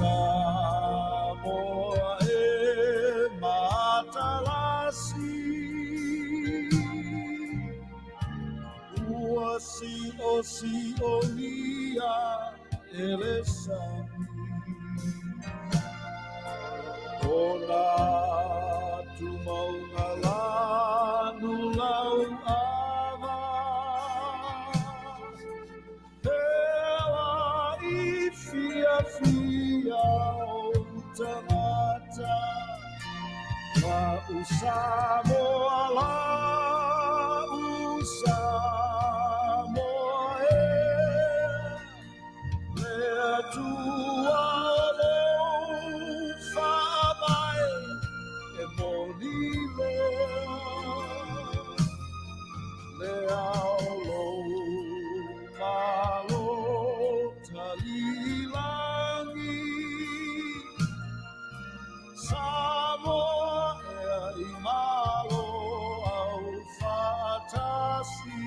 Samoa e matalasi Ua si o nia elesani Ona tu maunga lanu lau ava Pela I fia o tangata La Samoa la Samoa e Lei'ataualetaua e monile le aolo malo talilangi Samoa e malo au fatasi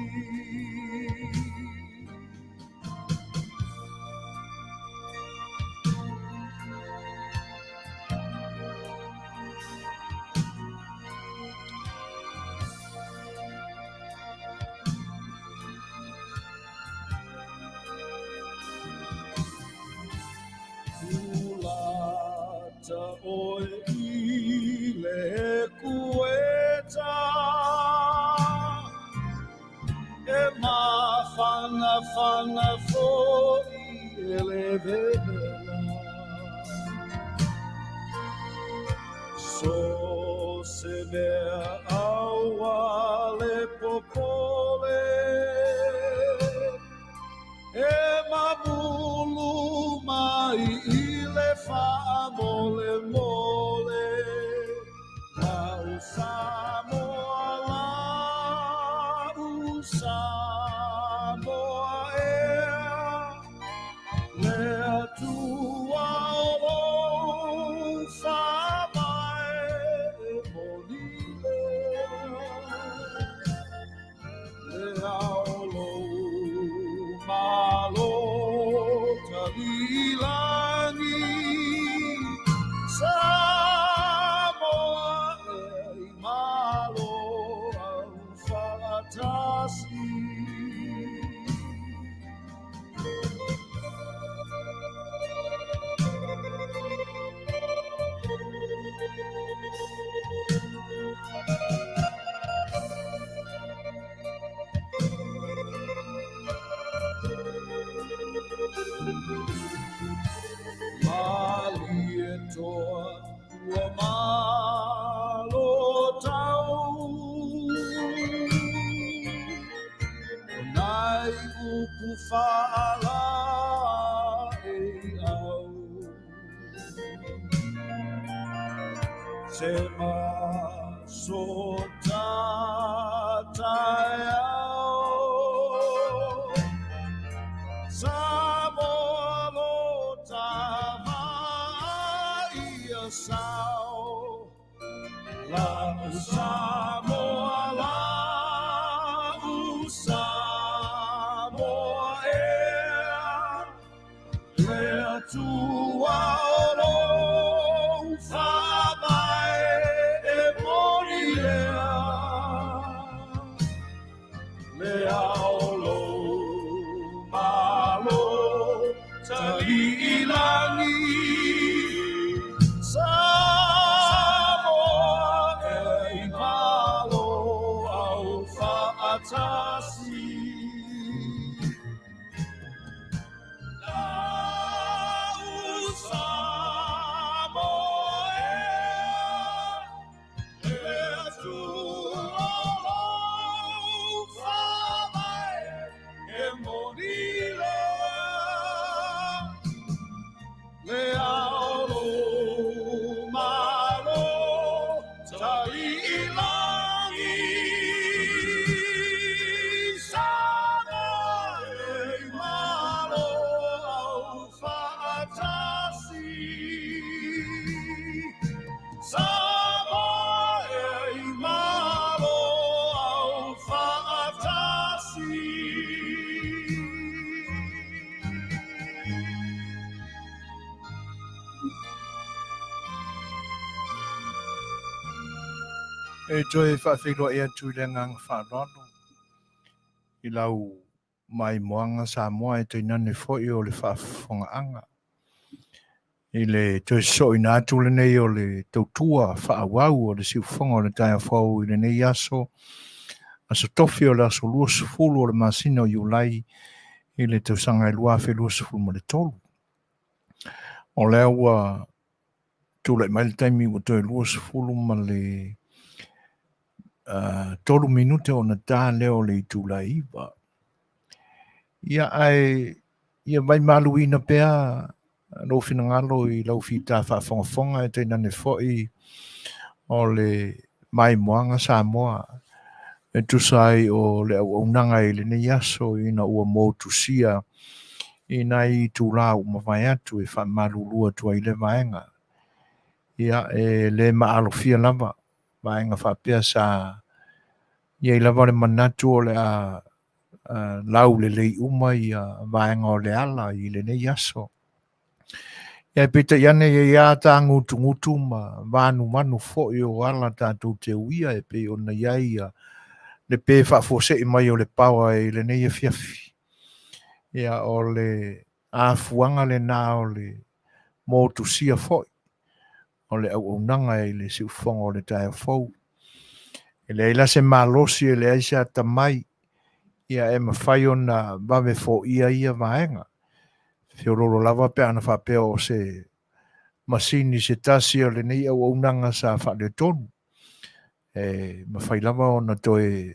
Kulata oe I le kueta E mawhana foi e le vevela So se mea aua le popole E mabulu mai I le whaamole mole Lau Samoa la Samoa ea Lei'ataualetaua e monile Le aolo malo talilangi Samoa e malo au fatasi Mali e toa ua malo tau Nai upu whaala e au Se maso tatai au Samoa lo tamaia sao La Samoa la Samoa ea Lei'ataualetaua e monilea Le aolo malo talilangi Samoa e malo au fatasi Lau Samoa E joe whawhiroa ea tūrenga whanano. I lau mai moanga Samoa e te nane fwoi o le whawhongaanga. I le toi so i nā tūle nei o le tautua whaawau o le siufonga o le taia whau i le nei aso. Aso tofi o le aso lua sufulu o le Masani o Iulai i le tausanga i lua whi lua sufulu mo le tolu. O le aua tūle mai le taimi o toi lua sufulu ma le tolu minute o na tā leo le i tūlai iwa. Ia ai, ia mai maluina pea, lo finangalo i lau fita whaafongafonga e te nane fwoi o le mai moanga Samoa. E tusai o le auaunaga i le nei aso ina ua mo tusia i nai tūlā umawai atu e whaamalulua tua i le vaenga. Ia e le maalofia lava, vaenga whaapea sa ia i lava le manatu o le a lau le lei uma i vaenga o le ala i le nei aso. Ia pita iane ia tā ngutu ma vanu manu fwoi o ala tātou te uia e pe o na iai le pe whaafose i mai o le pawa i le nei Afiafi. Ia o le afuanga le nā o le motu sia fwoi. O le auaunaga i le siufonga o le tae fau. E le ila se malosi e le aisa tamai ia e mawhai o na wawe fo ia vaenga. Whiororo lava pe ana whapea o se masini se tasi o le nei auaunaga sa whale tonu. E mawhai lava o na toe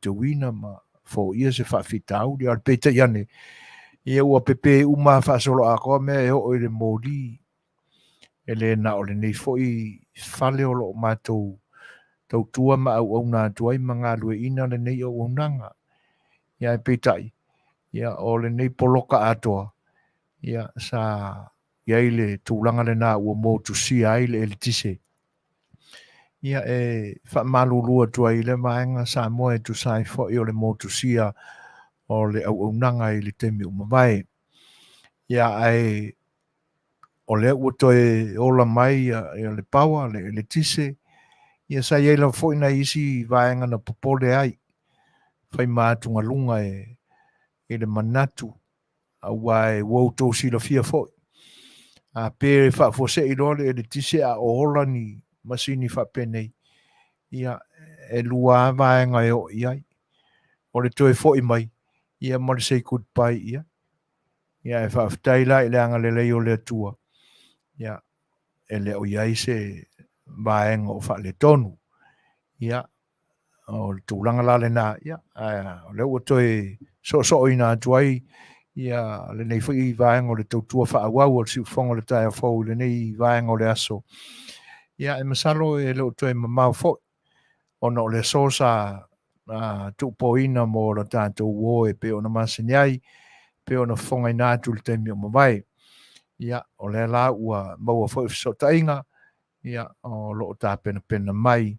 teuwina ma fo ia se whawhitau li al peta iane. Ia ua pepe uma whaasolo a koa mea e o le mōli. E le na o le nei foi whale o lo mātou tau tua ma au nā tuai mga lue ina le nei au nanga. Ia e peitai. Ia o le nei poloka atoa. Ia sa ia le tūlanga le nā ua mōtu si ai le tise. Ia e whaamalulua tuai le maenga Samoa e tu sai foi o le mōtu sia o le au nanga i le temi umawai. Ia ai o le ua toe ola mai le pawa, le tise, ia sa iei la fwoi na isi vaenga na popole ai, whai mātunga lunga e le manatu, a wai wautou si la fia fwoi. A pere whaafose i role e le tise a ola ni masini whapenei, ia e lua vaenga e o iai, o le toe fwoi mai, ia mo le say goodbye ia, ia e whaaftaila i le anga le leo le atua. Ia, e le o iai se vaenga o whaale tonu. Ia, o le tūlanga la le nā, ia, o le ua toi so i nā tuai, ia, le nei whi vaenga o le tautua whaawau o le siufonga le tae fau, le nei vaenga o le aso. Ia, e masalo e le o toi mamau fo, ona o le sosa tupoina mo la tātou uo e pe ona Masani ai, pe ona fonga i nātu le taimi o mawai. Ia, o le la ua maua fo so tainga, ia, o lo ta pena mai,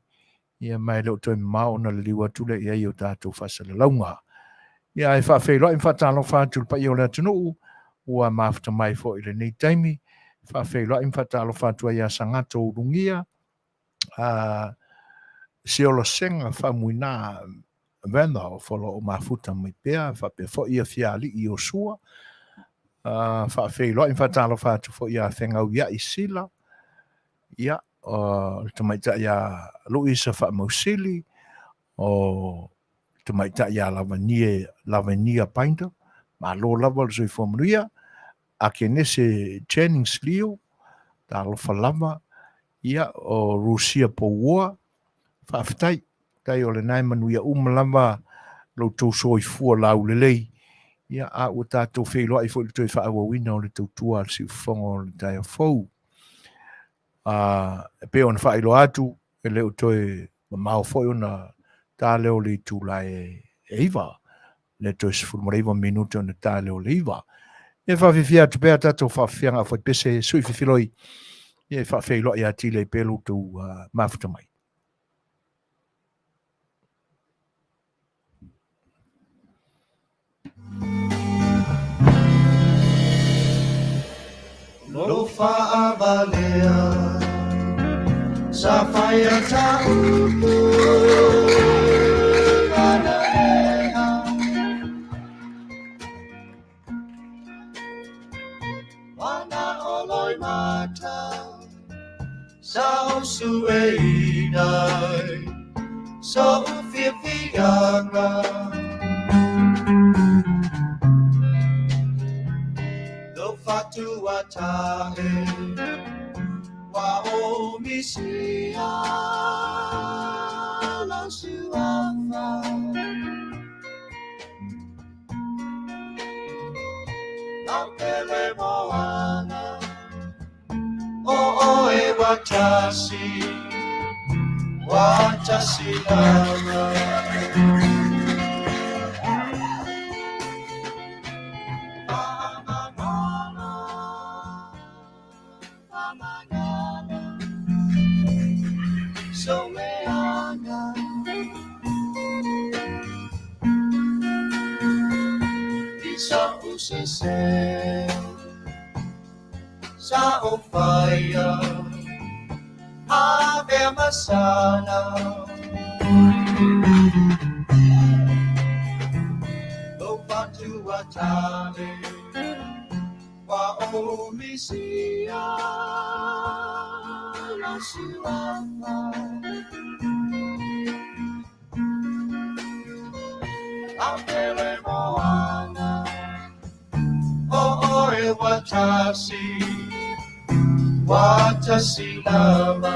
ia mai lo toi mau na liwa tule ia i o tātou whasala launga. Ia, e whawhelo, e whatalo whātul pa i o le atunu, ua mafta mai fo i le nei taimi, whawhelo, e whatalo whātua ia sangato urungia, si o lo senga whamuina vena o wholo o mafuta mai pea, whapea fo ia fiali i o sua, whawhelo, e whatalo whātu fo ia whengau ia i sila, ia, tamaita ia Luisa Whamausili, o tamaita ia Lavania Painter, ma lo lava le soifua Manuia, a ke nese Jennings Leo, ta alofa lava, ia o Rusia Pouoa, whaafitai, tai o le nai Manuia lava lo tau soifua lau lelei, ia a ua tātou whailoa i fo le toi whaawawina o le tautua al si ufonga o le tai a fau. E pe ona whailo atu, e leo toi mamau foi ona tā leo le tūla e iwa, le toi sifuru mareiwa minute ona tā leo le iwa. E whawhiwhia atu pēr tātou whawhianga whai pese sui whiwhiloi, e whawhilo i ati le pēlu tu mafuta mai. Lo fa'avalea sa faiataupu anaeha wana oloi mata sa osueinai sa ufiafianga lo fatua tahe wa o misia la suafa la Tele moana o e watasi lama Soleanga Isa usese Sa ofaya Ave masana Lo patu atale Wa omisia La suafa Tele moana o e watasi lama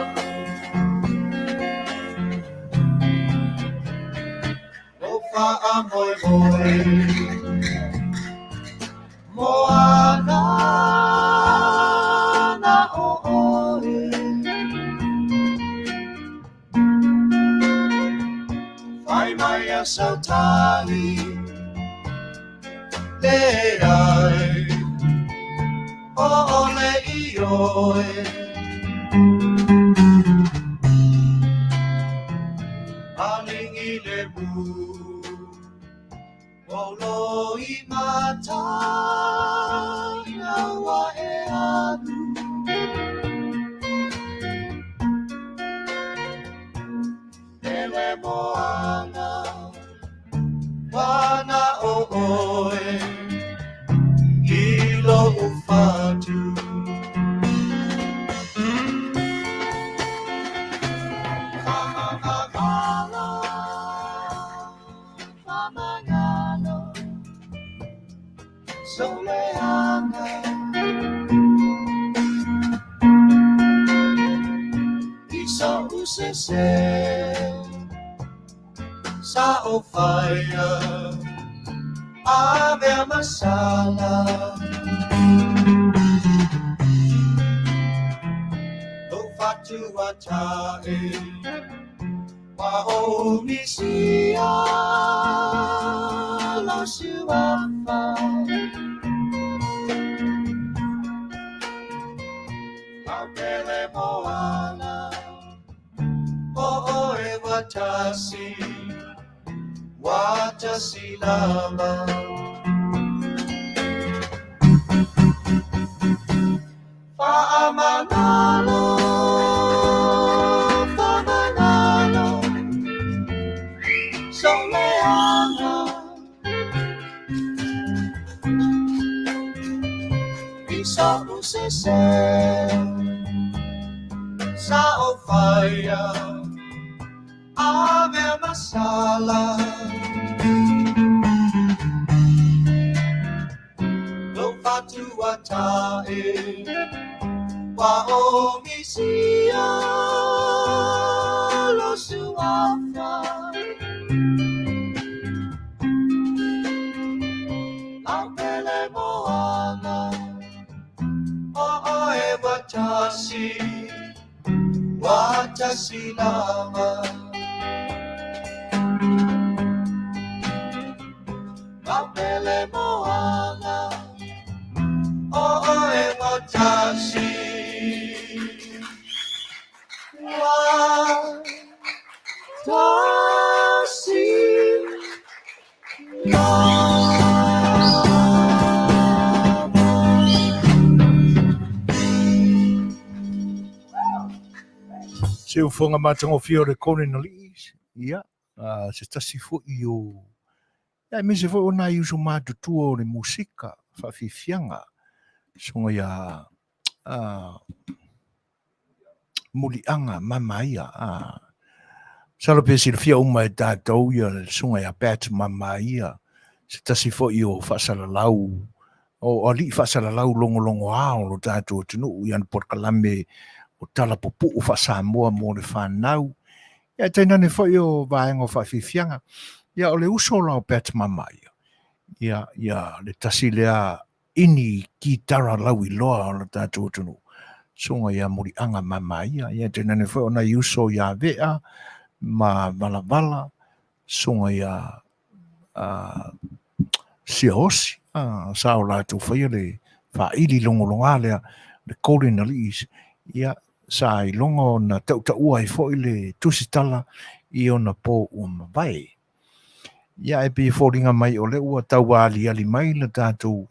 o fa'amoe moana na o oe fai mai a sautali Le'ai o Lei'ioe Alingi le bu o loi mata Iaua e anu Tele moana Wana o oe Ilo ufatu Famagalo Famagalo Soleanga Isa usese Sa ofaya Ave masala Lo fatu atae Wa omisia La suafa La Tele moana O e watasi lama Fa'amanalo Soleanga Isa usese Sa ofaya Ave masala Lo fatu atae Wa omisia Lo suafa La Tele moana O e watasi lama La Tele moana O e watasi Se ufonga matango fio le kone na liis. Ia. Se tasi fo io. Ia me se fo ona iuso matutua le musika. Whawhiwhianga. Songa ia. Mulianga mamaia. Salo pe si fia uma e tātou ia songa ia pēt mamaia. Se tasi fo io whasalalau. O ali whasalalau longo ao lo tātou tunu. Ian Polokalame o tala popu o Samoa mo le whanau. Ia tainane fo io vaenga o whawhiwhianga. Ia o le uso lao pēt mamaia. Ia le tasi lea ini ki tara lau I loa o lo tātou tunu. Songa ia mulianga mamaia. Ia tainane fo ona uso ia vea. Ma vala songa ia siaosi sao la tu whaia le whaili longa lea le kore na liis ia sa I longa na taua I fo le tusitala I ona po ua mawai ia e pi fōringa mai o le ua tau ali mai le tātou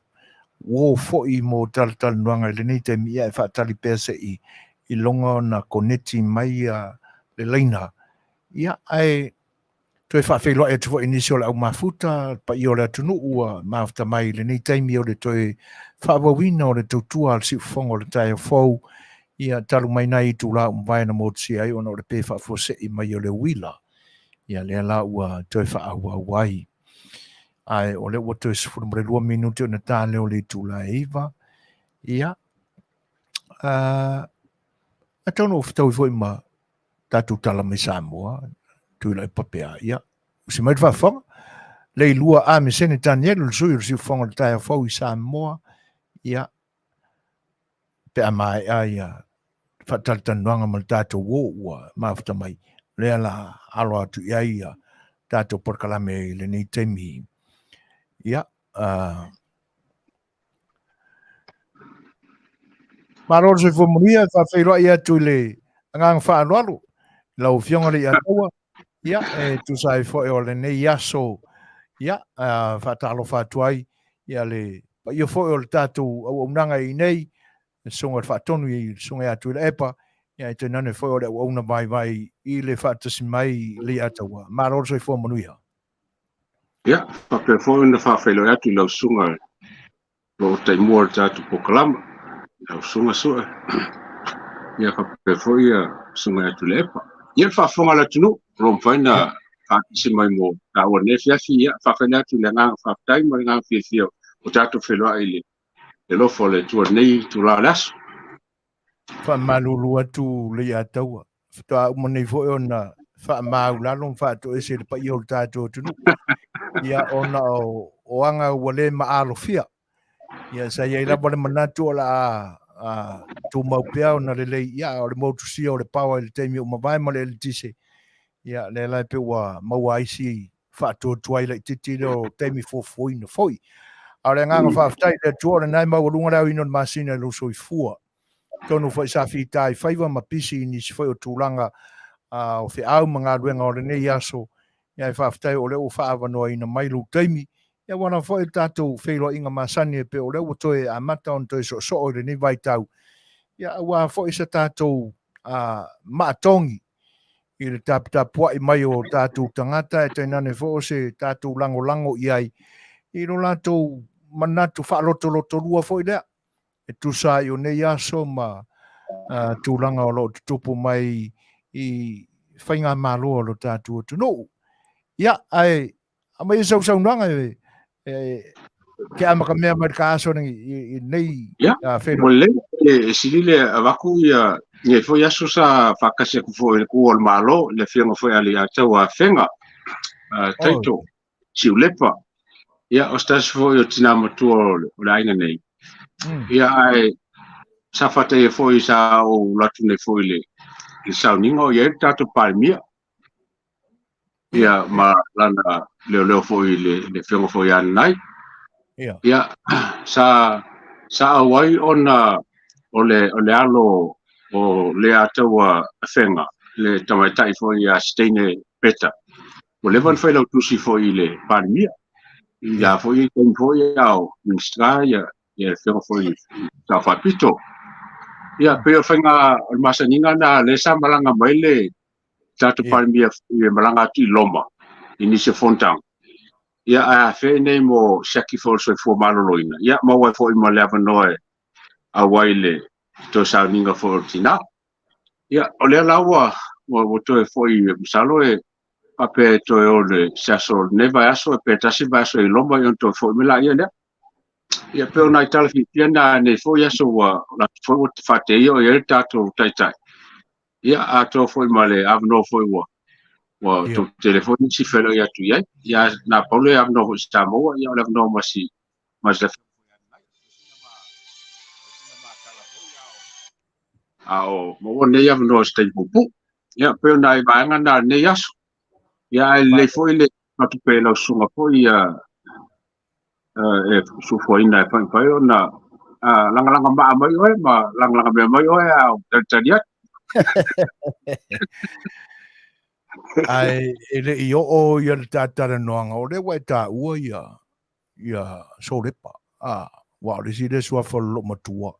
wo fo I mo tal nuanga le nei te mia e whaatali pese I longa na koneti mai le leina ia ai toi whawhiloa e tuwa inisio le au mafuta pa I o le atunu ua mafuta mai le nei taimi o le toi whawawina o le tautua al si ufonga o le tai o fau ia talu mai nai tu la umwaina motsi ai ona o le pe whawhose I mai o le wila ia le la ua toi whaaua wai ai o le ua toi sifuru mre 2 minuti o na tā leo le tu la eiva ia a tauno o whtau I fo ima tatu tala mai Samoa tu la papea ia se mai fa fonga le lua a me sene Daniel so si fonga ta fo I Samoa ia pe mai ia fatal tanwanga mal tatu wo ma fta mai le la alo tu ia tatu Polokalame le ni temi ia Maro se fo Manuia fa Fai'oa ia tu le ngang fa alo lau fionga Lei'ataualetaua ia e tu sai fo e o le nei aso ia fatalo fatuai ia le pa io fo o le tātou Auaunaga I nei songa fatonu I songa atu le epa ia te nane fo o le Auauna vai I le fatasi mai Lei'ataualetaua maro se fo Manuia ia pa fo na fa felo atu lau sunga o tai mo tātou Polokalame lau sunga so ia pa fo ia sunga atu le epa ia fa fonga la tunu rom faina si mai mo ka o ne Afiafi ia fa faina tu le nga fa tai mo nga fio o tato Fai'oa ile le lo fo le tu nei tu la las fa malulu atu Lei'ataualetaua fa mo nei fo ona fa maula long fa to ese le pa io tato tunu ia ona o anga wale ma alofia ia sa ia la bole manatu la tu mau pia na le ia o le motu sia o le pawa le temi o mawai ma le tise ia le la pe wa mawai si fa to twilight titi o temi foi no foi a le nganga fa ftai le tuore nai ma lunga la ino Masani lo so fua tonu foi sa fitai faiva ma pisi ni foi o tulanga o fe au manga ruenga o le nei aso ia fa ftai o le o fa ava no ina mai lu temi ia wana foi tatou Fai'oa inga Masani pe o le o toe a mata on toe so o le ni vai tau ia wa foi sa tatou matongi I le tapua I mai o tatou tangata e tainane fo se tatou lango iai I lo latou manatu whaaloto lua fo I lea e tu sa I o nei aso ma tūlanga o lo tupu mai I whainga malo o lo tatou tunu ia ai a mai sau nanga ke amaka mea mai ka aso I nei Fai'oa mo le silile avaku ia Nge fo ya susa fakase ku fo ku ol malo le fianga fo ali ata wa fenga taito chiulepa ya ostas fo yo tina matu o laina nei ya ai safata e fo isa o latu ne fo ile sauningo ye tatu palmia ya ma lana le fo ile le fianga fo ya nai ya sa awai ona ole alo o Lei'ataualetaua fenga le tamatai fo ia steine peta o le van failo tusi fo ile parmia ya fo i tem fo ia ministra ya fenga fo i sa papito Ia pe o whainga o masaninga na le sa malanga mai le tatu palmia malanga tu loma ini se fontang. Ia a fe nei mo saki fo so fo maloloina. Ia ma wa fo mo leva noe a waile to sa ninga fo tina. Ia o le lawa mo to fo I salo e ape to o le saso neva aso pe tasi baso I loma yon to fo mila ia le. Ia pe ona itala fitina ne fo ia so wa la fo fate io e tato taitai. Ia a to fo male avno fo wa to telefoni si felo ia tu ia na paulo ia no Samoa ia le no masi mas le ao mo ne ia no stai pupu ia pe na I vanga na ne yaso ia le fo le tu pe lo sunga po ia e su fo ina pa na langa ma mai oi ma langa me mai oi au tania ai ele I o ia le tatara noanga o le wai ta ua ia solepa wa le si le sua fo lo matua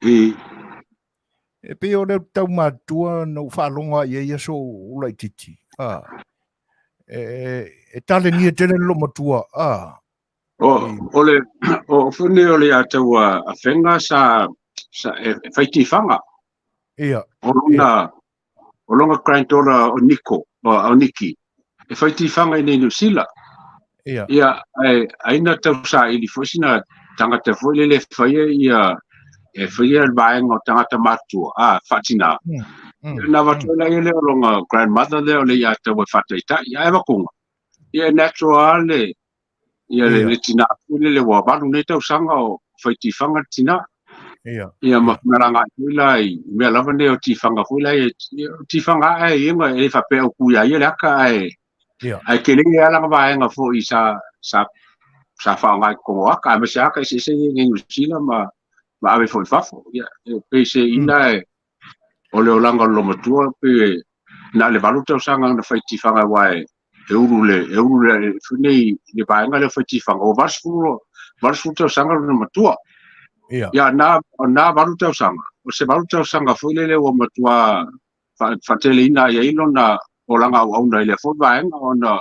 e pe o le tau matua no whalonga ia so ulai titi e tale ni tele lo matua ole o fune ole ataua a fenga sa faiti fanga ia o longa kraintora o Niko o Niki e faiti fanga I New Zealand ia aina tau sa I fosina tangata foi le faia ia e faia baeng o tangata matua fatina na watola ile o longa grandmother le ole ia taua fataita ia eva kunga ia natural le ia le tina le wa balu nei tau sanga o faiti fanga tina ia maranga lai me lava ne o tifanga lai tifanga ai inga e fa pe o kuia ia laka ai kele ala vaenga fo I sa fa ngai ko aka me sa ka se ni usina ma ave fo fafo ia pe se ina o le olanga lo matua pe na le balu tau sanga na faiti fanga wai e urule funei le vaenga le faiti fanga o varsfu tau sanga no matua ia na balu tau sanga o se balu tau sanga foi le o matua fatele ina ia ilo na olanga au na le fo vaenga ona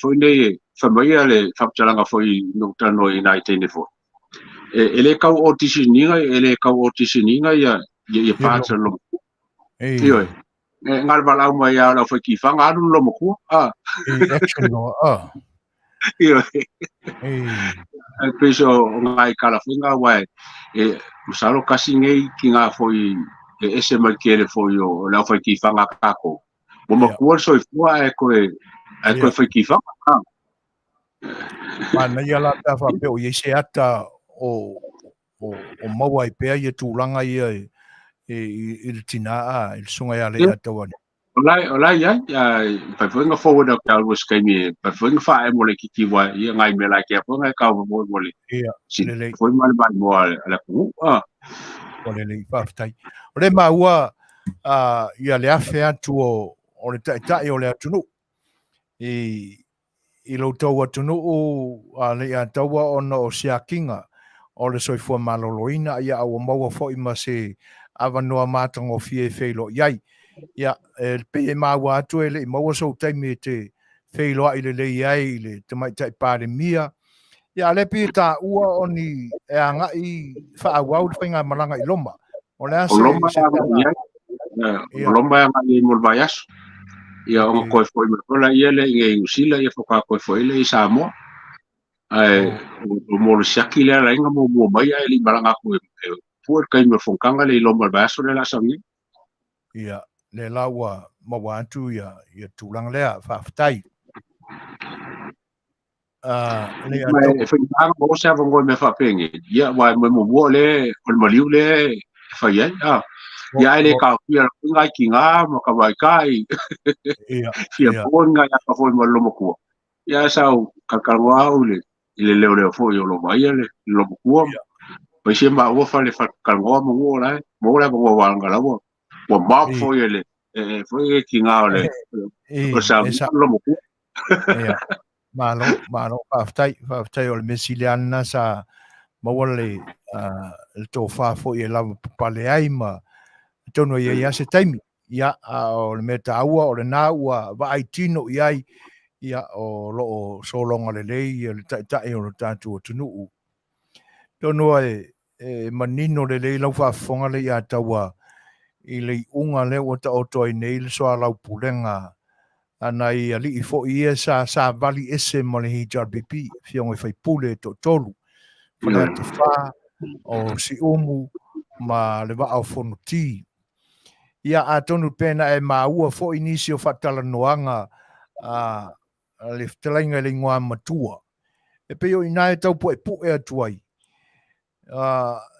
foi nei famia le fatalanga foi no tano ina itene fo ele kau o tisininga ia patalo io ngal bala mai ya la foi ki fanga alu lo mo action no io peso ngai kala finga wai musalo kasi ngai kinga foi ese markere foi o la foi ki fanga kako mo mo so foi ko foi ki fanga mana ia la ta fa pe o ye se ata o maua I pea ia tūlanga ia I tina I sunga ia Lei'ataualetaua. Olai ya pa fuinga forward of Calvus kami pa fuinga fa mo le kiki wa ia ngai me la ke po ngai ka mo le le foi mal ba mo ala ku o le faafetai o le maua ia le afe atu o le taʻitaʻi o le atunuu I loutou atunuu a Lei'ataua ona o seakiga o le soifua maloloina ia aua maua foʻi ma se avanoa matagofie feiloaʻi ai ia pe e maua atu e leʻi maua sou taimi e te feiloaʻi lelei ai I le tamaitaʻi palemia ia le pi taʻua oni e agaʻi faauau le faiga malaga I loma o le ase se lomba ngai mo vai aso ia o ko foi mo la ia le ngai usila ia foka ko foi le I Samoa o mo le saki le la inga mo mai ai li malanga ko por kai mo fonkanga le lomba vai aso le la sangi ia le laua maua atu ia tūlanga lea faafetai le foi mo se ava ngoi me fa pengi ia wa mo le o maliu le fai ai ia le ka ia ngai ki nga mo ka vai kai ia pon ngai ka foi mo lo mo ko ia sau ka ka wa ule ile le foi o lo mai le lo mo ko pa se ma o fa le fa ka ngo mo la mo wa nga la mo ma foi ele foi ki nga le o sa lo mo ko malo faafetai o le mesiliana sa mawale le tō whāfo I lava pale ai ma tono ia se taimi ia o le meta aua o le nā ua wa ai tino iai ia o loo solonga le lei le tai o le tātua tunuu tono e manino le lei lau whaafonga le ia taua I le unga le o ta oto I nei le soa lau pulenga ana I ali I fo ia sa vali ese mo le HRBP fionga I fai pule to tolu whanea te wha o si umu ma le wa au fono ti ia a tonu pena e maua fo inisi o Faatalanoaga le Fetalaiga le ingoa matua e pe o ina e tau poe pu e atuai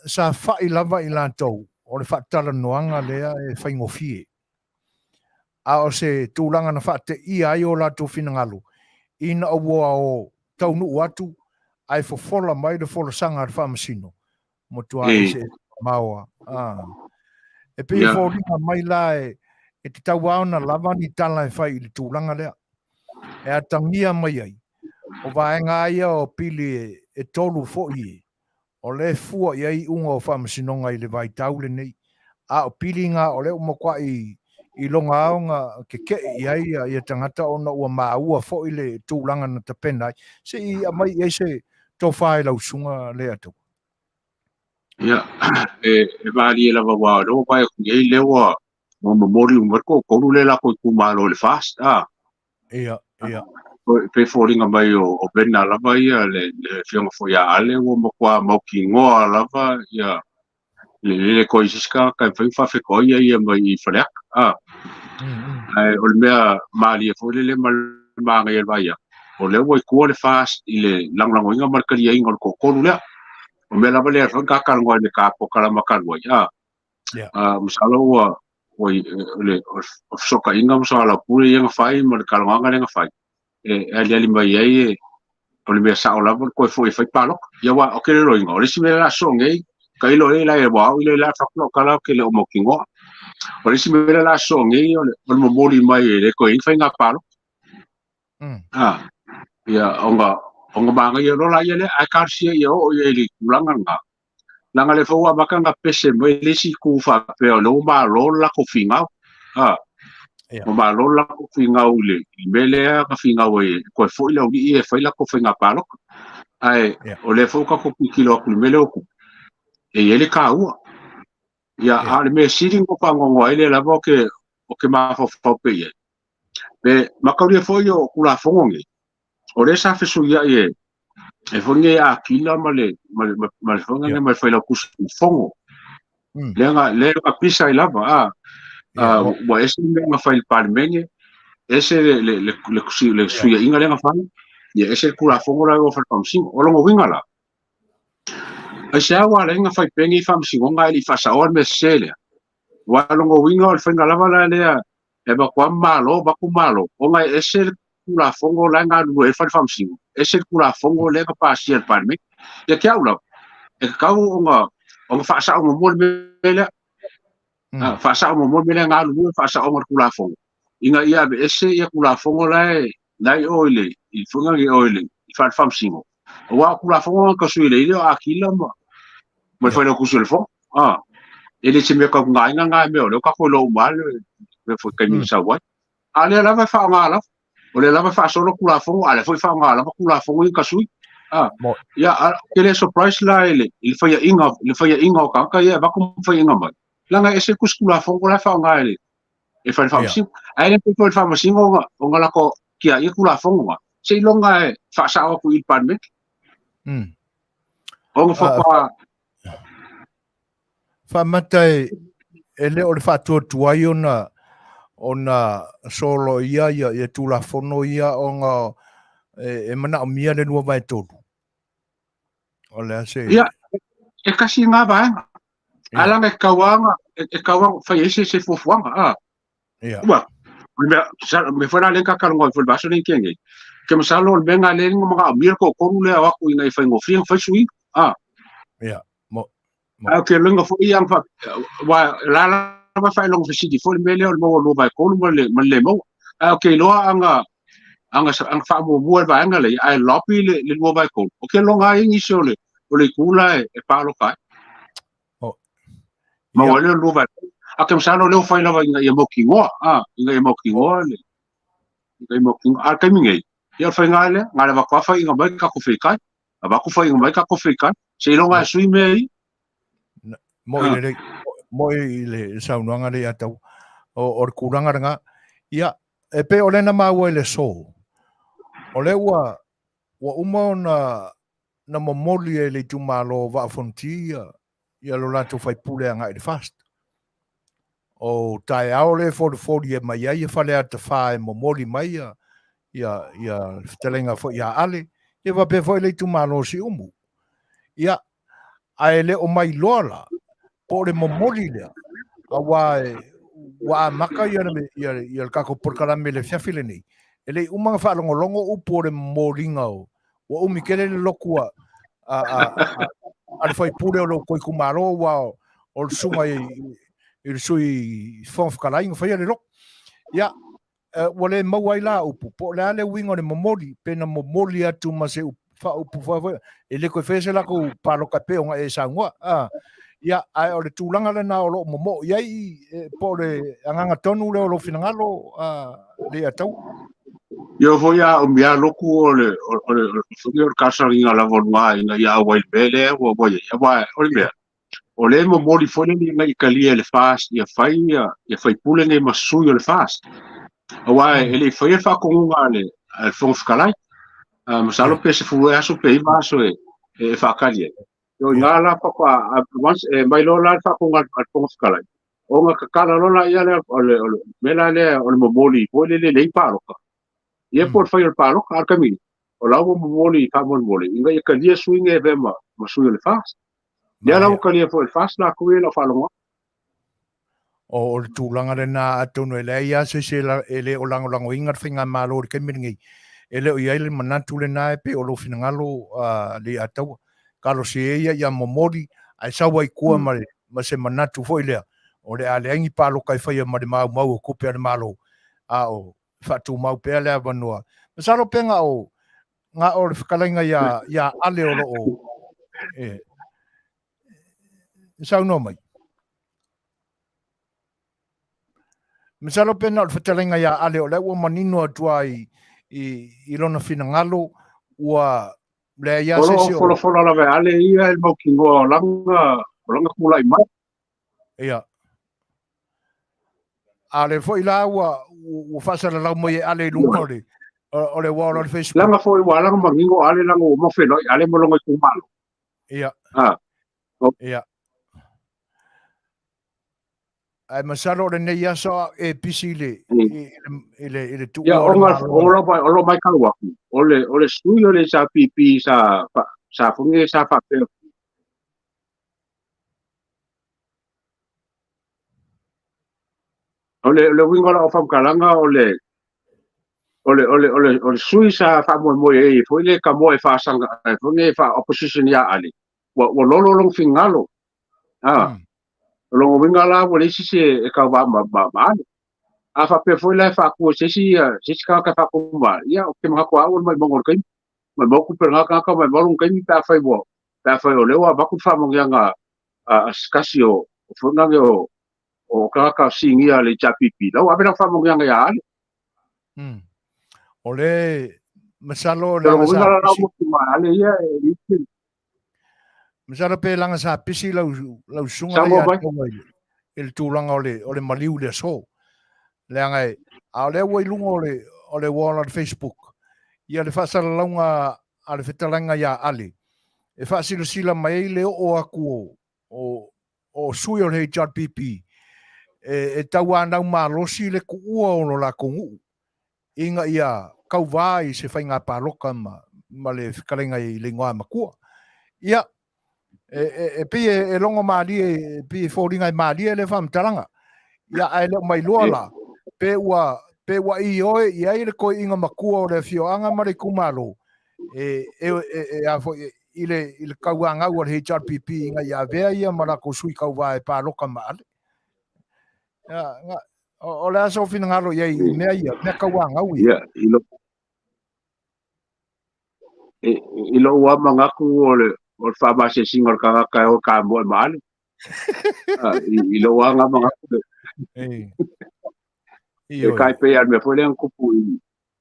sa fai lava I latou o le Faatalanoaga lea e faingofie a o se tūlanga na whaate ia ai o latou finangalo ina o o taunu atu ai fofola mai le fola sanga le whamasino mo tua I se maua e pe I fōringa mai la e te tau aona lava ni tala e whai I le tūlanga lea e a tangia mai ai o vaenga ia o pili e tolu fo I o le fua I ai unga o whamasinonga I le vai taule nei a o pili ngā o le umakwa I longa aonga ke I ai I a tangata ona ua maua fo I le tūlanga na tapena se I a mai I se tō whae lau sunga lea tau Ia, e vali la wa ro vai ku ye le wa mo memori marko ko le la ko malo le fast ia pe foringa mai o bena la vai le fiona fo ya ale o mo kwa mo ki ngoa la va ia le ko isiska ka fa fe ko ia mai flek ai o le mali fo le ma ngai vai o le wo ko le fast ile lang inga marka ia ingol ko le o me lava le ron ka kalwa le ka Polokalame kalwa musalo o le soka inga musala pure yang fai mo le kalwa nga fai e ali mai ai o le me sa o lava ko foi palok ia wa o ke le roinga o le si me la songe kai lo e la e wa o le la fa kala ke le o mo kingo o le si me la songe o le mo moli mai le ko in fai nga palok ia onga banga ia rola ia le a karsia ia o ia le kulanga nga le fo baka nga pese mo le si ku fa pe o no ma lo la ko finga o ma lo la ko finga o le mele a ka finga o ko fo le o i e fa la ko finga palo ai o le fo ka ko kilo ku mele o ku e ele ka u ia a le me sitting ko pango ngo ele la bo ke o ke ma fo pe ia pe ma ka le fo yo ku la fongi o le sa fe su ia e fonge a kila male fonge ma foi la kus fongo le pisa I lava wa ese me fa il parmenye ese le suya inga le fa ya ese kula fongo la fa pamsin o lo winga la ese agua le nga fa pengi fa msingo nga li fa sa or me sele wa lo winga o fa lava la le e ba kwa malo ba ku malo o nga ese kula fongo la nga lu e fa msingo ese kula fongo le ka pa sia parme ya ke aula e ka o fa sa mo mo mele fa sa mo mo mele nga lu fa sa o kula fongo inga ia be ese ia kula fongo lai oile I funga ge oile I fa msingo o wa kula fongo ka suile ile akila mo fa lo kusul fongo ele se me ka nga me o ka ko lo mal me fo ka ni sa wa ale la va fa ngala o le lava fa solo kula fongo ale foi fa ngala kula fongo I kasui ya ke le surprise la ele il fa ya inga ka ya va kum fa inga mai langa ese kula fongo la fa ngala e fa msi ai le fa msi ngo ngala ko kia I kula fongo se longa fa sa ko I parme o fa fa matai ele o le fa tu ai ona solo ia tula fono ia onga e mana o mia le nua vai tolu o le ase ia e kasi nga ba ala me kawanga fa ese se fofuanga wa me fora le ka kalongo fo baso le kenge ke masalo le benga le ngo mga mir ko le wa ku ina fa ngo fa sui ia mo ke lengo fo yang fa wa la ma fa long fisi fo mele o mo lo vai ko mo le mo okay lo anga fa mo mo va anga le ai lopi le mo vai ko okay lo nga ingi so le le kula e palokai Oh. ma wale lu va a ke msalo le fa lava inga mo kingo inga mo kingo le inga mo kingo a ke mingai ia fa ngale ngale va kwa fa inga mai ka ko fikai ba ko fa inga mai ka ko fikai se lo nga sui mei mo ile saunoanga le atau o kuranga nga ia e pe ole na mau ele so ole wa uma na momoli ele tumalo va fontia ia lo lato fai pule anga i fast o tai aole for e mai ia fale ata fa momoli mai ia Fetalaiga fo ia ale e va pe foi le tumalo si umu ia a ele o mai lola po le momoli le wa maka ia ka ko Polokalame le fiafile ni ele uma fa longo upo le molinga o umi kele le lokua a le fai pule o lo koi kumaro wa o sunga i sui Fofogaina fai le lo ia wale mawai la upu po le ale wingo le momoli pena momoli atu ma se fa upu fa ele ko fese la ko Polokalame nga e Samoa ia ai o le tūlanga le na o lo momo iai po le anganga tonu le o lo finangalo Lei'ataualetaua yo foi a mia loku o le kasaringa la vonwa inga ia wai bele o boy ia wa o le o le momoli foi ni ngai kalia le fast ia fai pule nei masui o le fast wa ele foi fa ko ngale al Fofogaina masalo pe se fu aso pe maso e fa kalia yo ngala pa once mai lo la fa ko ngal Fofogaina o nga kakala lo la ia le mela le o le momoli foi le paloka ia por fai el paloka al camino o la momoli fa momoli inga ia kalia swing e vema masui le fast ia la kalia foi el fast la ko la fa lo o le tūlanga le na atonu ele ia se ele o lango inga whinga malo le kemiringi ele o iai le manatu le na pe o lo finangalo Lei'ataualetaua kalo se ia momoli ai sawa i kua ma se manatu foi lea o le aleangi palokai whaia ma le mau o kupe ale malo o whatu mau pea lea vanua masalo penga o ngā o le Fetalaiga ia ale o lo o sauno mai masalo pena o le Fetalaiga ia ale o le ua manino atua i lona finangalo ua le ia se se o folo la ve ale ia el mo kingo langa kula i mai ia ale foi la ua fasala la mo ale lunga o le wall on Facebook langa foi wala ma ngingo ale langa mo felo ale mo longa tu malo ia ia ai masalo le nei aso e pisile ile tu ya o lo mai kalwa o le studio le sa pipi sa funge sa fa pe o le wingo la o fam kalanga o le sui sa fa mo e foi le ka mo e fa sanga funge fa opposition ya ali wo lolo long fingalo lo winga la wo le si e ka ba ma a fa pe foi la fa ko se ka fa ko ba ya o ke ma ko a o mai mongol kai mai mo ku per nga ka mai mo kai ta fa bo ta fa o le wa ba ku fa mo nga a skasio fo nga o ka singia le chapipi la wa ba fa mo nga ya o le masalo langa sa ale ya masalo pe langa sa pisi lau sunga le il tūlanga o le maliu le so le angai a le wai lunga o le wall on Facebook ia le fasala launga a le Fetalaiga ia ale e fasilo sila mai le o aku o sui o le HRPP e taua nau malosi le kuua o la kongu inga ia kauvai se whainga paloka ma le Fetalaiga i le ngoa makua ia e pi e longo maali pi fōringa i maali le whamtaranga ia ai le mai loala pe ua i oe i ai le koe inga makua o le whioanga ma le kumalo a fo i le kauanga ua le HRPP inga i a vea ia ma la ko sui kauvai paloka ma ale o le aso fina ngalo i mea kauanga ui ia ilo wa mangaku o le o fa ba se singa ka o ka mo male I lo anga mga e kai pe ar me foi le kupu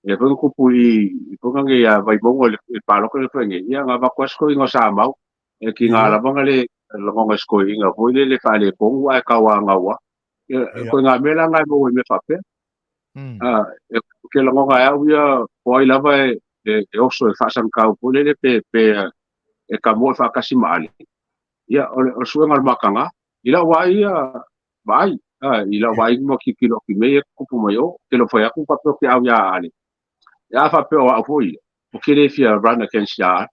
e foi kupu I ko nge ya vai bongo le palo ko le fenge ia nga ba kwasko ingo sa mau e ki nga la banga le lo nga sko inga foi le fa le pongu ai ka wa nga wa ko nga mela nga mo me fa pe e ke lo nga ya ia poi la vai e oso e fa san ka po le pe e ka mo fa kasi mali ia o suenga makanga ila wa ia vai ila vai mo ki kilo ki me kupu mai o ke lo foi aku pa pe au ya ale ya fa pe o foi o ke le fia run against ya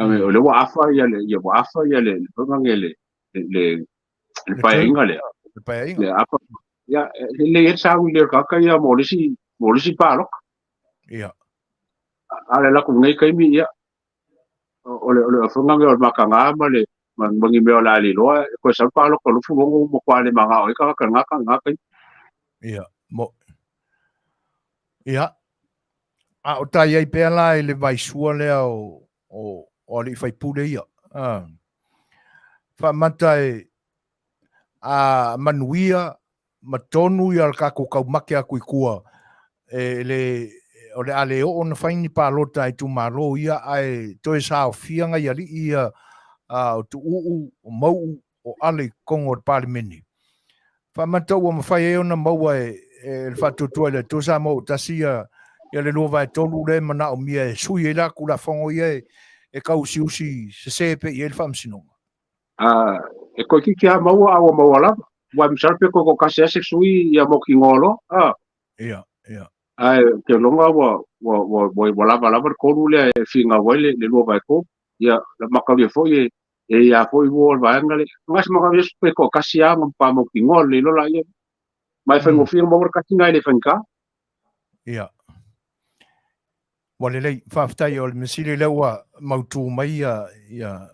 ame o le wa afa ia le ponga ngele le pa ingale le apa ya le sa u le ka ya mo le si palo ale la ku nei kai mi ia o fonga nge o makanga ma le mangi me o la li loa ko sa palo ko lu fu mo kwa le manga o ka nga kai mo a o tai ai pe la le vai sua le o le fai pule ia fa matai a Manuia matonu ia ka ko kau make a kua le o le ale o na faini pa lota ai tu malo ia ai to sa fianga ia li ia o tu o mau o ale kongo parliameni fa matou o mafai e ona mau e le fatu toile to sa mo tasia ia le lova e tolu le mana o mia e sui e la kula fongo ia e kau siusi se pe ia le famsino e ko ki kia mau a o mau ala wa msalpe ko kasi ase sui ia mo ki ngolo ia ai ke longa wa lava ko rule e finga wale le lova ko ia la makawi fo e ia fo I wo va ngale ngas makawi pe ko kasi a mo pa mo ki ngol le lo la ia mai fa ngo film mo kasi ngai le fanka ia wale lei faftai o le mesile lewa mautu mai ia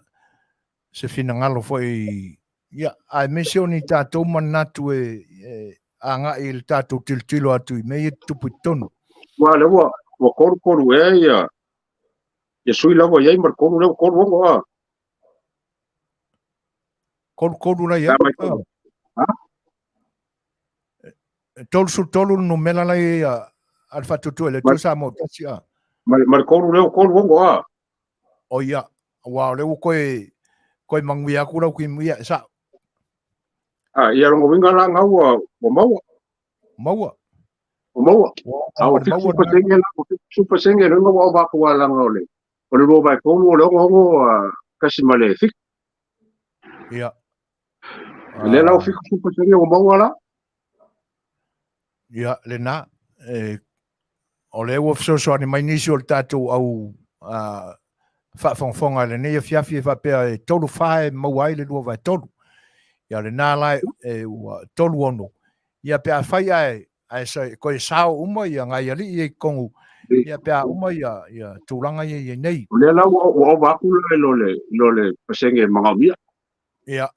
se fina ngalo foi ia ai misioni tatou manatu anga il tatou tiltilo atu I mei tupu tonu wa le wa koru e ia sui lava ia mar koru le koru ngo koru na ia tolu no mela la ia al fatutu le tu sa mo tasia mar koru le koru ngo o ia wa le koe manguia kura ki muia sa ia rongo winga la ngau o maua au super senge rongo wa ba ko la ngole o le ro ba ko mo lo ngo kasi male fik ia le la fik super senge o maua la ia le na o le wo so ni mai nisi o tatu au fa fonga le ne Afiafi fa pe tolu fa mawai le do va tolu ia le na lai tolu ono ia pe fa ai ko sao uma ia ngai ali I kongu ia pe uma ia tulanga ia nei le la o ba ku lo le senge manga mia ia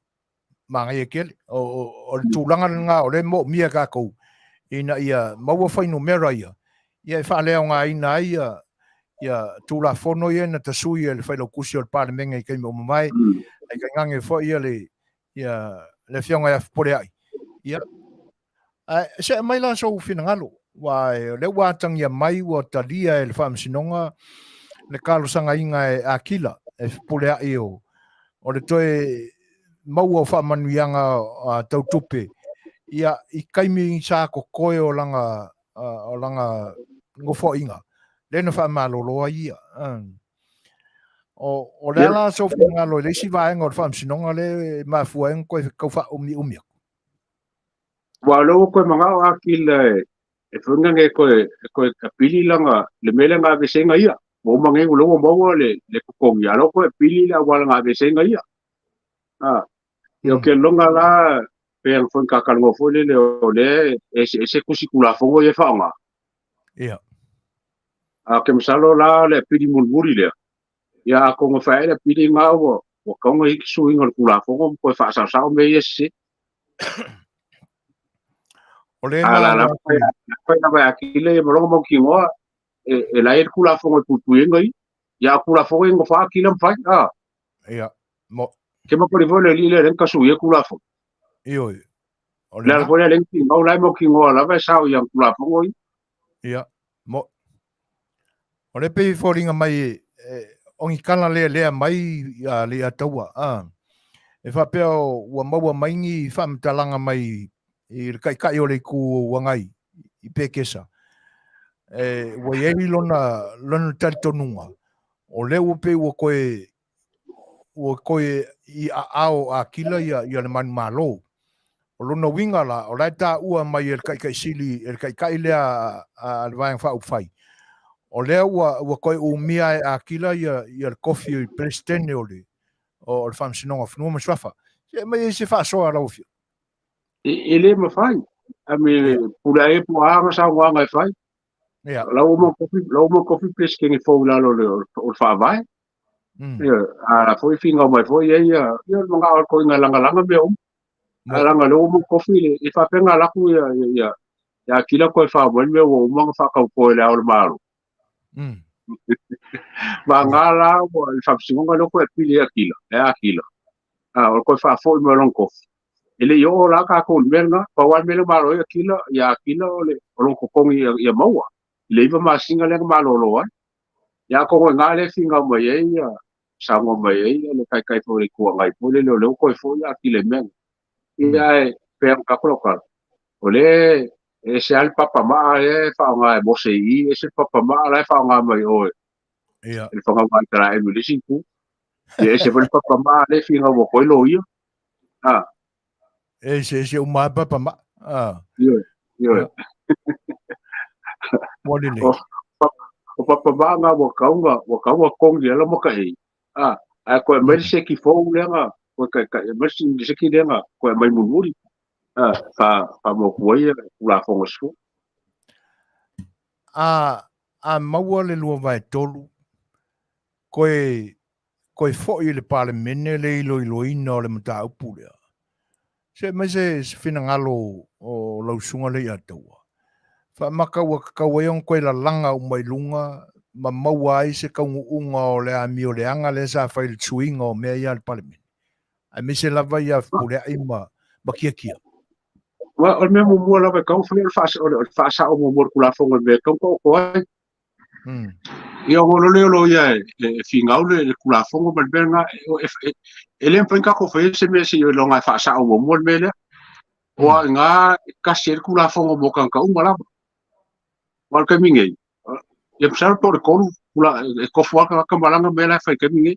manga ia kel o tulanga nga o le mo mia ka ko ina ia mau fa no mera ia fa le nga ina ia tula fono ia na tasui le fa lo kusi o parliamenga I kai mo mai ai ka ngange fo ia le fionga ia pore ai ia se mai la so fina ngalo wa le watang ia mai wa talia le fam sinonga le kalo sanga inga akila pore ai o le toe mau o fa manuianga tau tupe ia I kai mi sa ko koe o langa ngofo inga le na fa malolo ia o le ala so fina lo le si va ngor fam sinonga le ma fueng ko fa umi wa lo ko manga akil e funga nge ko pili langa le mele nga be senga ia mo mangi lo mo le ko ya lo ko pili la wala nga be senga ia yo ke longa la pe al fon ka kalngo fo le ese kusikula fongo ye fa nga ia ke msalo la le pili mulmuri le ya ko ngo fa le pili nga o ko ngo ik su ingol kula fongo ko fa sa me yesi ole na fa na ba akile mo lo mo ki ngo e la ir kula fongo tu ngai ya kula fo ngo fa kila mfai ia mo ke ma pori vole li le ka su ye kula fo io o le le fo le ki ngau lai mo ki ngo la va sa ya kula fo ngoi ia mo o le pe foringa mai ongi kala le mai ya Lei'ataua e fa pe o maua maingi fa mtalanga mai i kai o le ku wangai i pekesa wa ye lona taltonunga o le o pe o koe i ao a kila ia le man malo o lona winga la o la ta ua mai el kai sili el kai le a le vai fa fai o le ua koe o mia a kila ia le coffee i president o le fam sinonga fnu ma swafa mai se fa so ala ofio ele ma fai a me pula e po a sa wa ngai fai ia la mo coffee pes ke ni fo la lo fa vai a foi finga mai foi ia mga ko nga langa me langa lo mo coffee e fa penga la ku ya kila ko fa bon me o mo fa ka ko le au malo ba ngala o fa singa lo ko pili akila o ko fa fo me lon ko ele yo la ka ko merna pa wa me lo malo ya kila o lo ko kongi ya maua le va ma singa le malo lo ya ko ngale finga mo ia sango mai le kai fo le ko ngai po le lo ko fo ya kile men ia pe ka ko ka ole ese al papa ma fa nga mo se I ese papa ma la fa nga mai o il fa nga tra e le cinque e ese vol papa ma le finga mo ko lo io ese o ma papa ma io mo le o papa ma nga mo ka kong dia lo mo ka a ko mai se ki fo le nga ko ka mai se ki le nga ko mai muri fa mo ko ia la fo so a maua le lua vai tolu koe fo i le pale mene le ilo ina o le mata upu lea. Se mai se fina ngalo o lausunga Lei'ataua. Fa maka ua kakau e on koe la langa o mai lunga ma maua ai se kaungu unga o le ami o le anga le sa fai le tuinga o mea ia le pale mene. Ai me se lava ia pule ai ma kia. Wa o me mo mo la ka o fa sa o mo kula fo me ko ia o lo ia fingau le kula fo mo benga ele penka ko fe se me si lo nga fa sa o mo me le o nga ka ser kula fo mo kan ka la wa ka mingi ia psa por ko kula ko fo ka malanga me la fa ka mingi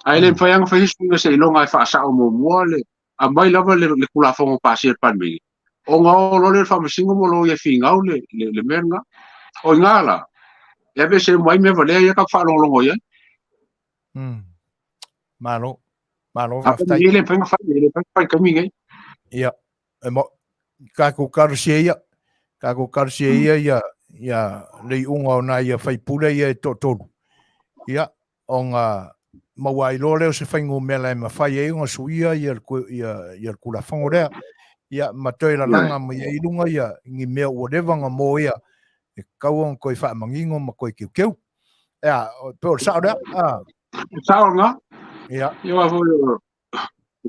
ai le fa yang fa se lo nga fa sa o mo le a mai lava le kula fo mo pa ser pan mingi o nga lo le fa singo mo lo ia fingau le menga o nga la ya be se mai me vale ya ka fa lo ya malo fa ile fa ka mingi ia mo ka ko karsia ia le unga ona ia fai pule ia to ia onga mawai lo le se fai ngo mela ma fai e nga suia ia kula fangore ia matoi la langa ma ia ilunga ia ngi me whatever nga mo ia e kau ko fa mangingo ma ko kiu ia pe sa da nga ia ia fo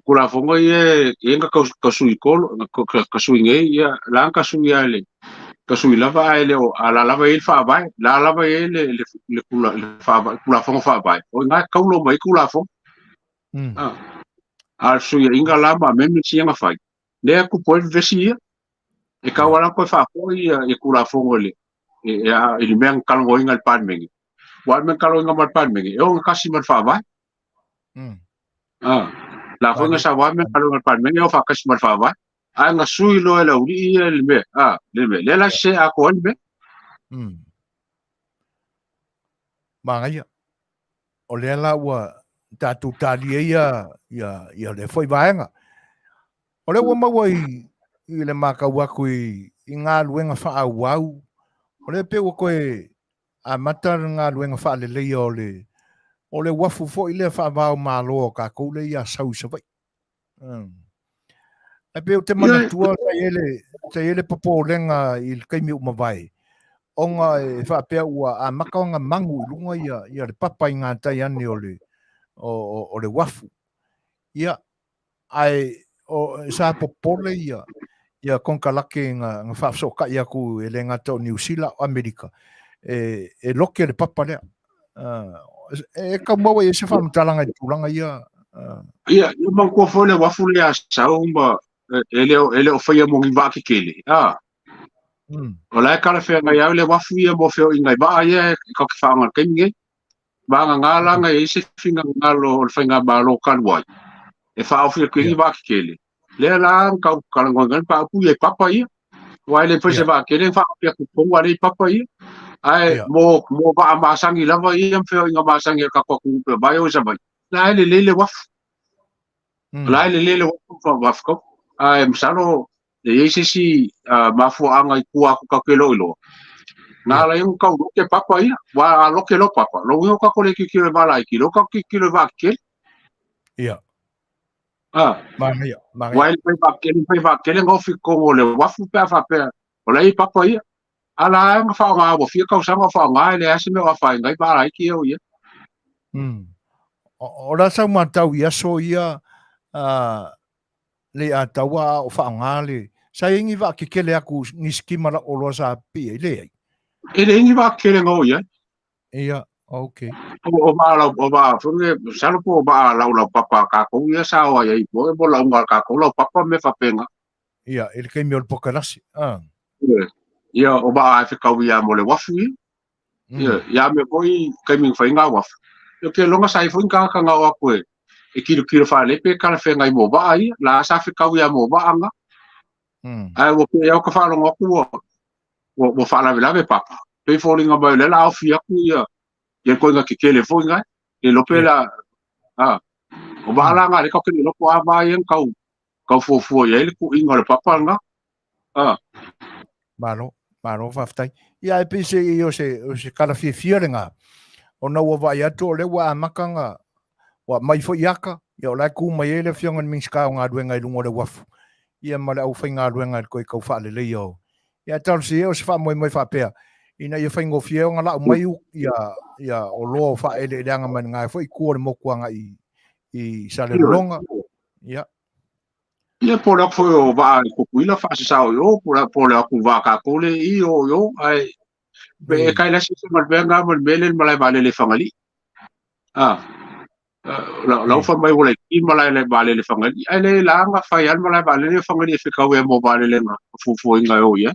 kula fongo ia nga ka sui kolo ka sui nge ia la ka sui ale ka sui lava ele o ala lava il fa vai la lava ele le kula fongo fa vai o nga ka lo mai kula fongo al sui inga lama me si nga fai le ku po vesi e ka wala ko fa ko ia e kula fongo le il men kalongo inga pan mengi wal men kalongo inga pan mengi o nga kasi man fa vai la fonga sa wa men kalongo pan mengi o fa kasi man fa vai a nga sui lo ele uri le me le la se a ko le manga o le la wa tatu tali ia le foi vaenga o le wa mawai i le maka waku i ngā luenga wha au o le pe wa koe a mata ngā luenga wha le leia o le wafu fo i le wha vau malo ka kou le ia sau sa vai e pe o te mana tua sa ele popo lenga i le kaimi umawai onga e whapea ua a makaonga mangu lunga ia le papa i ngā tai ane o le wafu. Ia, ai, o sa popole ia konkalake nga whapsoka ia ku e le ngata o New Zealand o Amerika. E loke le papa lea. E ka maua e se whamtalanga i tūlanga ia. Ia, mangkua fo le wafu lea sau ma ele o whaia mongi waki kele. O lai kala whea ngai au le wafu ia mo wheo i ngai baa ia i kaki whaanga keinge. Banga ngālanga e se whinga ngalo o le whainga mālo kaluai. E wha awhia kuingi waki kele. Lea la kau kalangoangan pa apu ia papa ia. Wai le pese waki kele wha awhia kuponga le papa ia. Ai mo ba masangi lava ia wheo i ngā masangi ka kwaku pe bai o sa bai. Lai le lele wafu. Lai le lele wafu wafu kau. Ai msano le eisesi mafuanga i kua ku kakelo ilo. Nā la yung kau loke papa ia. Wa loke lo papa. Lo yung kako le kikile wala i kilo. Kako kikile wakile. Ia. Mangia. Wai pai wakile ngofi kongo le wafu pea whapea. O lei papa ia. Ala nga whaonga awa fia kau sanga whaonga le ase me wa whaingai wala i ki au ia. O la sau matau ia so ia Lei'ataualetaua o whaonga le. Sa ingi wakikele aku niskimara o loa sa pia i lei. E le ingi wakile ngau ia. Ia, okay. O ba funge salopo o ba lau papa kako ia sa o ia i po bo lau ngal kako lau papa me whapenga. Ia, ele kei me o pokalasi. Ia, o ba a whikau ia mo le wafu ia. Ia me poi kei ming whainga wafu. Ia ke longa sai whainga ka ngau aku e kilo whalepe kala whengai mo ba ia. La sa whikau ia mo ba anga. Ai wo ke iau ka whalonga aku wo whalawe papa. Pei whoringa mai le la au fi aku ia. Ia koe ngā kikele whoinga. E lope la. O ba ala ngā re kau kene lopo a mai ang kau fōfua ia ele ku inga le papa nga. Malo whaftai. Ia e pise i o se kala fia ngā. O na ua vai atu o le wa amakanga. Wa mai fo iaka. Ia o lai ku mai ele fiongan minska o ngā duenga i lungo le wafu. Ia male au whai ngā duenga i koe kau whaale le iau. Ia talu si eo se wha moi whapea. Ina ia whai ngofia o ngā lau mai ia o loa o wha ele leanga mani ngā fo i kua le mokuanga i sale longa. Ia. Ia pole aku o va i kukuila fa se sao yo pole aku va ka kole I o yo ai be kai la se mal venga mal belen malai vale le fangali la fa mai wala I malai le vale le fangali ai le la nga fa ya malai vale le fangali fe ka we mo vale le nga fu inga yo ia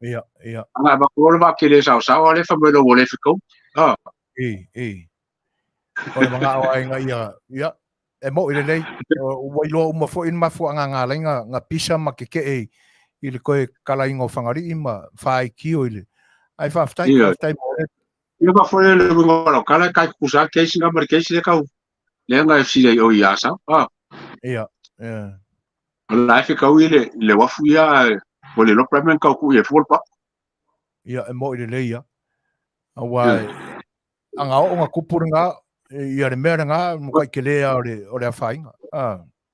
nga ba ko va ke le sao sao le fa me lo vole fe ko o le mga awa inga ia e mo ile lei o wailo uma fo in mafu nga lenga nga pisa makeke I le koe kala ingo whangari ima whae kio ile ai whaftai mo ia ba fo le ngolo kala kai kusa keisi nga mar keisi le kau le nga FC le o ia sa ia la fe kau ile le wafu ia o le lo problem kau ku e fol pa ia e mo ile lei ia awa anga o nga kupuranga ia le mera nga mo kai kelea o le whainga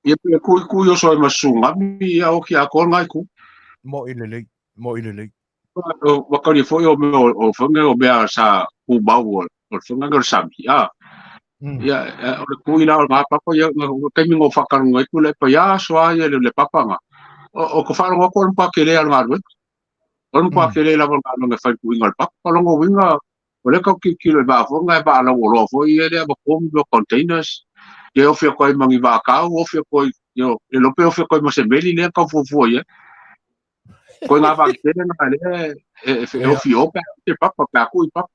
ia pe ku yo so masunga mi ia o ki a ko ngai ku mo ile lei wa ka ni fo yo me o fonga o bea sa ku bau o fonga ngor sami ia o ku ina o papa ia ka mi ngo fakar ngai ku le pa ia so ia le papa nga o ko fa ngo ko pa kelea nga ru on pa kelea la nga nga fa ku inga papa lo winga o le ka ki le ba fonga ba lo fo ia le ba kom do containers ia o fia ko mangi va ka o fia ko yo e lo pe o fia ko mo se beli le ka fo ia ko nga va ke na le o fio pa te papa pa ku papa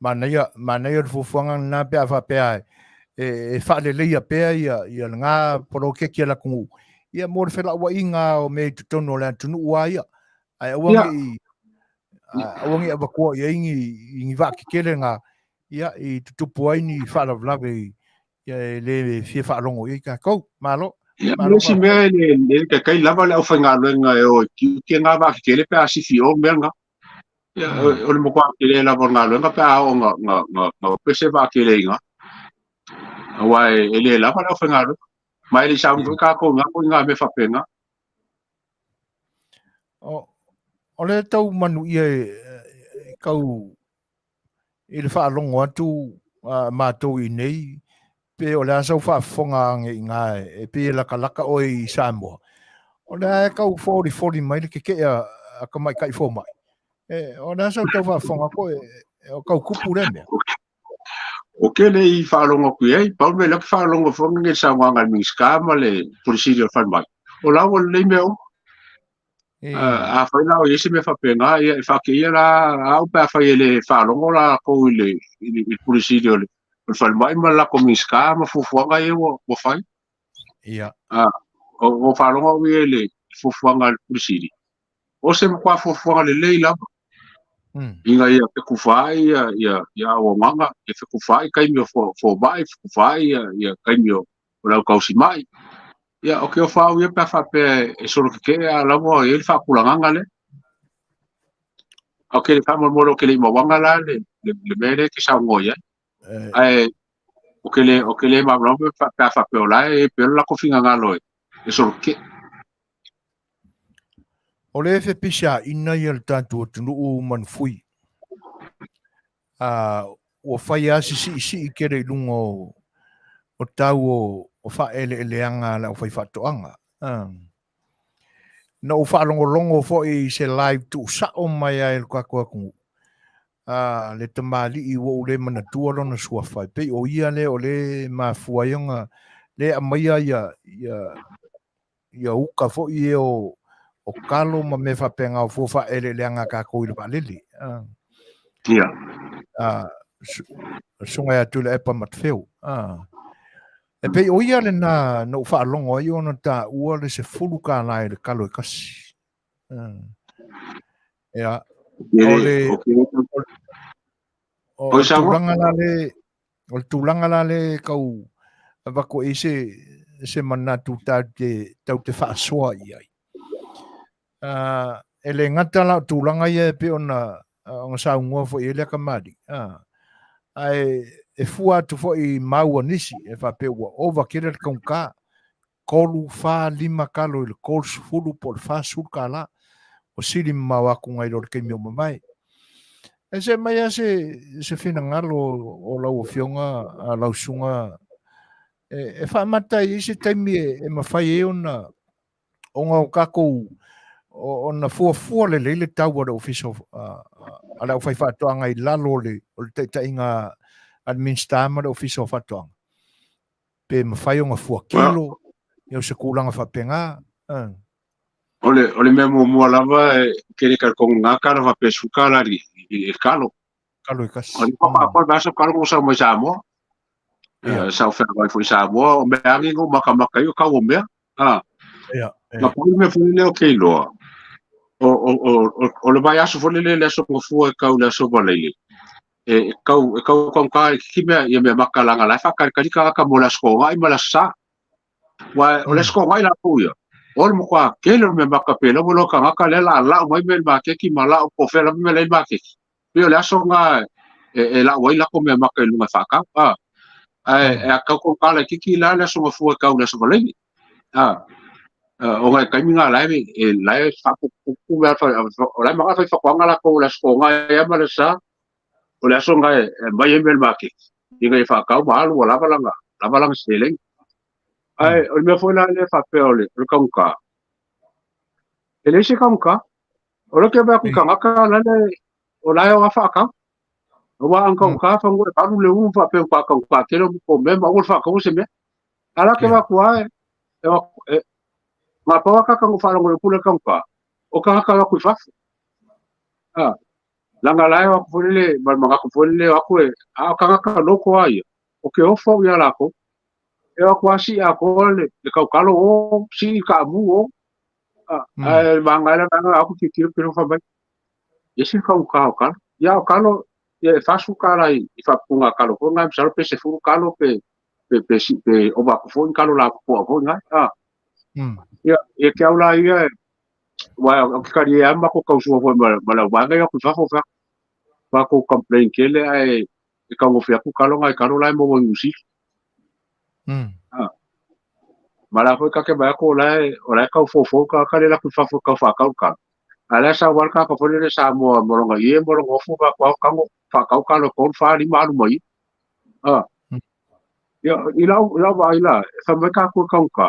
Manai o fufuanga na pe fa pe e fa le ia pe ia nga poro ke la ku ia mo fe la wa inga o me tutono la tunu wa ia ai awangi abako ia ingi va ke nga ia I tutupu ai ni fa la vlave ia le fie fa longo I ka ko malo Malo si me le ka kai lava le fa nga lenga o ki nga va ke le pa si fio menga o le mo kwa ke le lava nga lenga pa o nga pe se va ke le nga wa ele lava le fa nga mai le sa ka ko nga me fa penga O le tau Manuia kau i le whaalongo atu mātou I nei, pe o le asau whaafonga nge ngā e pe laka o I Samoa. O le kau fori mai le keke a kamai kai fo mai. O le asau tau whaafonga ko o kau kupu le mea. O ke le I whaalongo kui ei, pau me laki whaalongo whonga nge Samoa ngai mingiska ma le polisirio whanmai. O lau o le mea o. A whai lau ese me whapenga, I whake ia la au pa whai le whaalongo la kou I polisirio le whanmai ma la ko mingiska ma fufuanga e o whai. Ia. O whaalongo ui le fufuanga le polisirio. O se mkwa fufuanga le lei lapa. Inga ia pe kufai ia Auaunaga e fe kufai kai mio fo bai kufai ia kai mio o kausi mai ia o ke o fau ia pa fa pe e solo ke a la mo e fa kulanga le o ke fa mo ke le mawanga la le mere ke sa ngo ia ai o ke le ma blo fa pe ola e pe la ko finga ngalo e solo ke o le fe pisha ina ia le tatu tunu Manufui. O whai si ke rei lungo o tau o whaeleanga la o whai whatoanga. Na o whaalongolongo fo I se live tu sa o mai ai le kakua kungu. Le tamali I wo le manatua lona sua whai. Pei o ia le o le mafuaionga le amaia ia uka fo I o kalo ma me whapenga o fo whaeleanga kako I le palili. ia sunga ya tula epa matfeu. E pei o ia le na no whaalongo I ona ta ua le se fulu ka lai le kalo I kasi. Ea, o le tūlanga la le kau wako e se manatu tau te whaasoa I ai. E le ngata la tūlanga ia e pe ona o sa ungua fo I le kamari. Ai e fua tu fo I maua nisi e fa pe ua ova kere le kaunka kolu fa lima kalo I le kolu sufulu po le fa sulka la o sili mawaku ngai lo le keimi o mamai. E se mai a se fina ngalo o lau o fionga a lau sunga e fa mata I se taimi e mawhai e ona onga o kako ona fua le leile tau o le official a le whai whatoanga I lalo le o le tainga administrama le official whatoanga. Pe mawhai o ngā fua kilo i o se kūlanga whapenga. Ole me mo lava ke le kalkong nga kara va pesuka la ri e kalo. Kalo I kasi. Oni pa basa kalo ko sa mo Samoa. Sa fa vai foi Samoa o me angi go maka yo ka o me. Na puli me fuli le o ke lo. O le vai aso fuli le so ko fu e ka o le so valele. E kau kon ka ki me ia me maka langa la fa ka ka mo la sko vai ma la sa. Wa o le sko vai la puia. O le mokwa kele me maka pela mo lo ka ngaka le la mai me ma ke ki mala o po fela me le ma ke pe o le aso nga e la wai la ko me maka lu ma fa ka e a ka ko ka la ki la le so mo fu ka le so le o nga ka mi nga la e la fa ku va fa o la ma fa fa ko nga la ko la so nga e ma le sa o le aso nga e mai me ma ke diga e fa ka ba lu la ba se le ai o me foi la le fa pe o le ka ele se ka o lo ke ba ku ka ka la le o la o fa ka o wa an ka fa ngo pa le un fa pe ka ke lo ko me ma o fa ka se me ala ke ba ku ai ma pa ka ngo fa ngo pu le ka o ka ku fa la nga la o ku le ma ku le o ku a ka lo ko ai o ke o fo ya la ko e o kwasi a ko le ka lo o si ka mu o ai mangala na aku kikir pero fa ba ese ka ya o kalo e fa su kala I fa punga kalo ko ngam sal pe se fu kalo pe o ba ko fon kalo la ko nga ya e ke aula ia wa o ka ri amba ko ka su fo ma la ba ga ku fa fa ko complain ke le ai e ka ngo fa ku kalo nga kalo la mo music mala foi ka ke ba ko la o la ka fo ka le la ku fa ka ala sa wal ka ko le Samoa moronga ie moronga fu ba ko kango fa ka lo kon fa ni malu mai ya ila ba ila fa me ka ko ka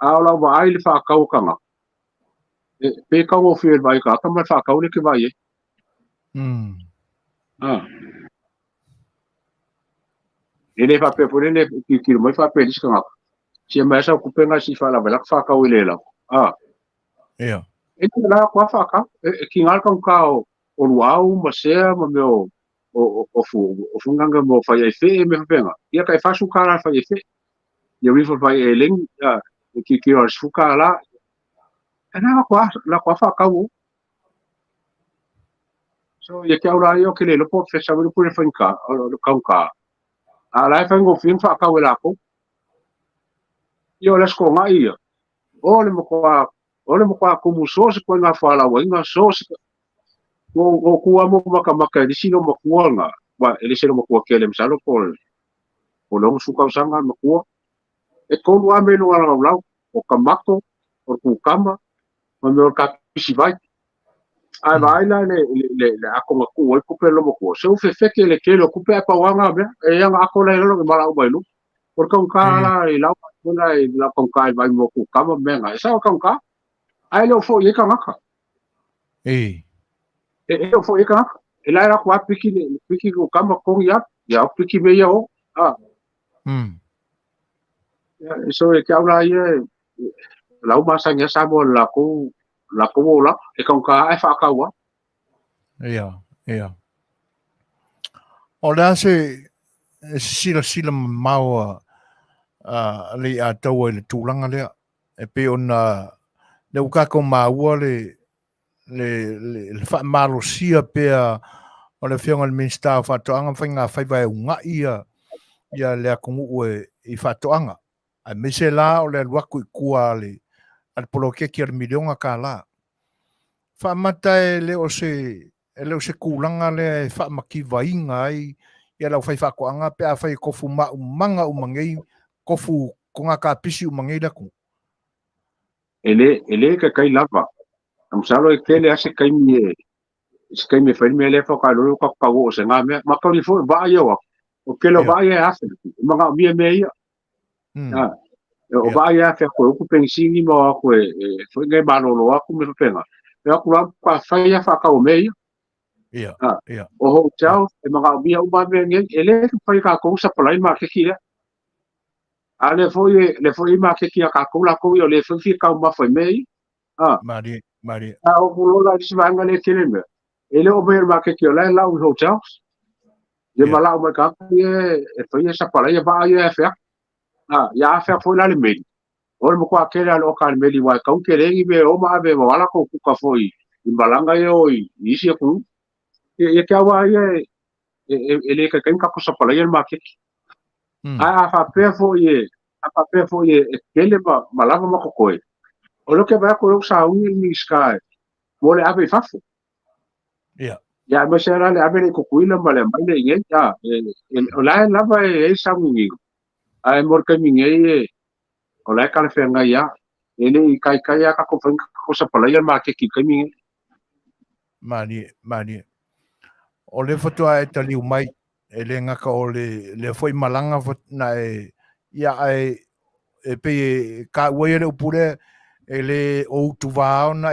ala ba ai le fa ka kanga pe ka wo fi vai ka ma fa ka le ke vai ele fa pe por ele ki mai fa pe diska si mai sa ku pe nga si fa la ba fa ka le la yeah e la ko fa ka ki ngal ka o luau ma se ma me o fu nganga mo fa ye fe me penga ia kai fa su kala fa ye fe ye ri fa ye ling ki o su kala ana ko fa ka wo so ye ka ora yo ke le po fe sa ru pu fa ka ka ala fa ngo fin fa ka wela ko yo les ko ngai ole mo ko mu so se ko nga fa la wa nga so o ku amo maka di sino makuwa nga ba ele sino makuwa kele msalo ko lo su ka sanga makuwa e ko wa me no ala la o kamako o ku kama o me o ka pisi vai ai vai la le ako makuwa ko pe lo makuwa so fe ke le ku pe pa wa nga be e yang ako la lo ma la ba lu por ka la la la con ka vai mo ku kama me nga sa ka ai lo fo ye ka maka e fo e ka e la kwa piki ko kama ko ya piki me yo so e ka la ye la ma sa nya sa mo la ko la e ka e fa ka wa o la se sila mau Lei'ataualetaua le e pe ona le uka ko maua le fa malo sia pe o le fianga le minsta fa to anga fa vai unga ia le akungu i fa to anga a mesela o le waku kua le al polokeki al milionga kala fa mata le o se kulanga le fa maki vainga ai ia la fa ko anga pe a fa kofu manga umangei kofu konga ka pisi umangei la ku ele ka kai lava am salo e kele ase kai me fa me le fa ka lo ka wo se nga me ma ka li fo ba yo o kelo ba ya ase ma mi me ia o ba ya fa ko ku pensi ni mo ko foi ngai ba lo aku me penga e aku la ka fa ya fa ka o me ia o ho chao e ma mi o ba me ngai ele fa ka ko sa pala ma ke ki a le foi ma ke ki ka ko la ko yo le fi ka ma foi me mari o pulo la si va ngale kele me ele o ver ma ke ki la o hotel ye ma la o ka e foi esa pala ya ba ya fa ya fa foi la le me o mo kwa kele al o ka me li wa ka ke re be o ma be wala ko ku ka foi i balanga yo i si ku ye ka wa ye ele ka ka ko sa pala ya ma ke fa pe foi kele ma la ma ko ko o lo que va ko sa ni sky mo le ave fafo ya me será le ave ko kuila ma le mai le ya o la va e sa mi ai mor ka mi nge o la ka le fenga ya ele kai ya ka ko fen ko sa pala ya ma ke ki ka mi mani o le foto ai tali mai ele nga ka o le foi malanga na ya ai e pe ka wele upure ele o tu va na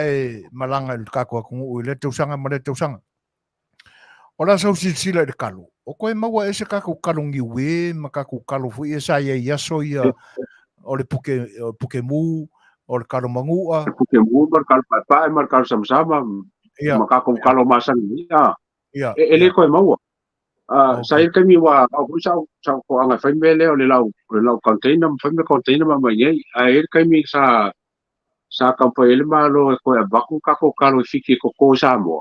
malanga el ka ko ku le tu sanga mo le tu sanga ora so sila de kalu o ko maua ese ka ku kalungi we ma ka ku kalu fu esa ia so ia o le puke mu o le kalu mangua puke mu mar kal mar kal sama ma ka ku kalu masan ele ko maua sai ka mi wa o sa ko anga fa mele o le lau container fa me container ma mai ai ka mi sa ka pa ele ma lo ko ba ku ka ko kalu fiki ko Samoa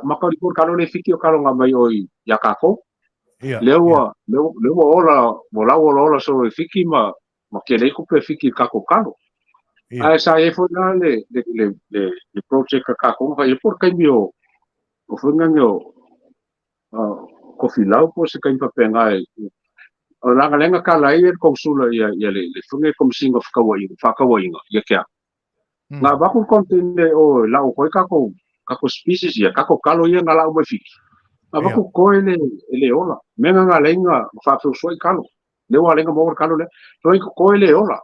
maka di por kalau le fiki o kalau ngamai oi ya kako lewa ola so fiki ma ke le ku pe fiki kako kalau ai sa e fo na le project kako va e por kai mio o fo ngio ko filau po se kai pa penga o la lenga kala e konsula ya le funge kom singo fa kawai ya kya Ngā waku kontine o lau koe kako species ia, kako kalo ia ngā lau mai fiki. Ngā waku koe le ola. Menga ngā lenga whāwhiu suai kalo. Lewa lenga mōra kalo le. Toi koe le ola.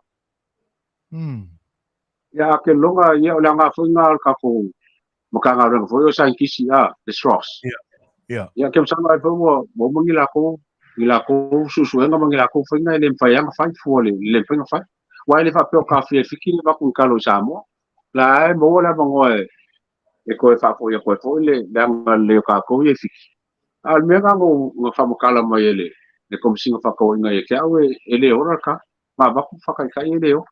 Ia ke longa ia o le ngā whui ngā kako maka ngā renga whui o sain kisi the straws. Ia ke msanga e whau mo mangi lako susuenga mangi lako whinga e le mwhaianga whai fua le whinga whai. Wai le whapeo ka whia fiki le waku kalo i Samoa. La e mo la mangoe e koe whapo ia koe fo le danga leo ka koe e fiki. Al mea ngo whamakala mai ele le komisinga whakao inga e kia au e le ora ka. Ma waku whakaikai e leo.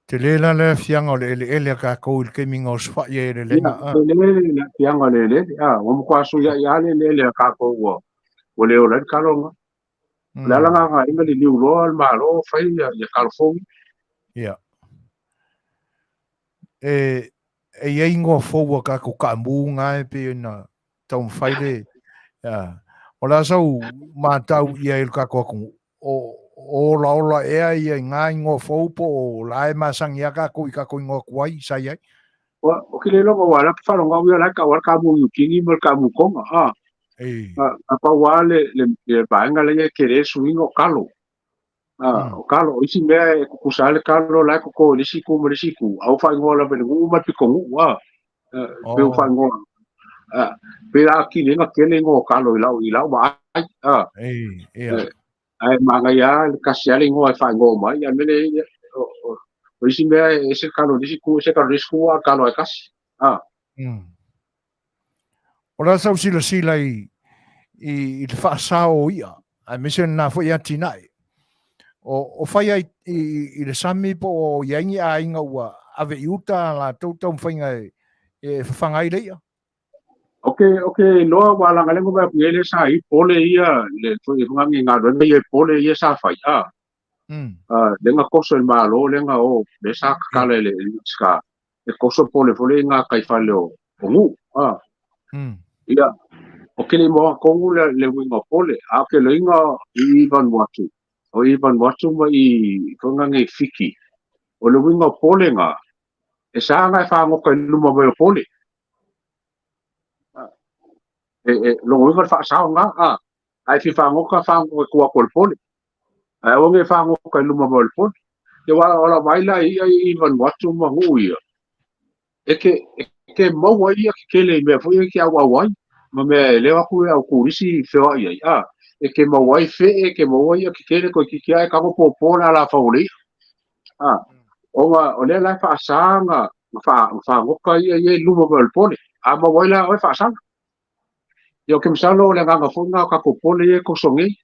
Tele la le fianga le ele ka koe ke minga o swa ye le lenga. Tele la fianga le o mo kwasu ya le ka koe o le ora ka longa. La nga inga le liu loa al malo fai ya kalfo. E ingo fo ka ko ka munga e pe na tau fai le. O la sau ma tau ia il ka ko o la ia ngā ingo fo po la e masang ia ka ko ingo kwai sai ai. O ki le longa wala ki wharonga ua lai ka wala ka mu yukingi mal ka mu konga. A pa wale le baenga le ke re suingo kalo. O kalo isi mea e kukusale kalo lai ko lisiku ma lisiku. Au whai ngola pene ngu ma piko ngu. Peu whai ngola. Pe a ki lenga kele ngo kalo i lau ma ai. Ai manga ia le kasiale ngo ai whai ngo mai. Ia mene o isi mea e se kalo lisiku se kalo lisiku a kalo ai kasi. O la sau sila i te whaasao ia. Ai mese na fo ia tinai. O whai ai i le sami po o iangi a inga ua ave iuta la tau whainga e whawhangai leia. Loa wala ngalengo mai ngele sa i pole ia le ngangi ngā renga ia pole ia sa whai lenga koso il malo lenga o le sa kakale le ska e koso pole ngā kai whale o ngu. Ia le moa kongu le winga pole a ke le inga i Vanuatu. O i Vanuatu ma i ngangi fiki. O le winga pole ngā e sa ngai whangoka i luma mai o pole. Longo inga whaasao ngā ai fi whangoka kua kore pole. Ai onge whangoka i luma mai o pole. Te wala ola waila i Vanuatu ma ngu ia. E ke maua ia ki kele i mea fui ki au ai. Ma mea lewa ku au kurisi whewa ia. E ke mawai fe ke mawai ia ki kele ko ki kia e kako pōpōna la whauri. O le lai whaasanga whangoka ia i luma mai o pole. A mawai la oi whaasanga. Ia ke msalo le nganga funga kako pole ia kosongi.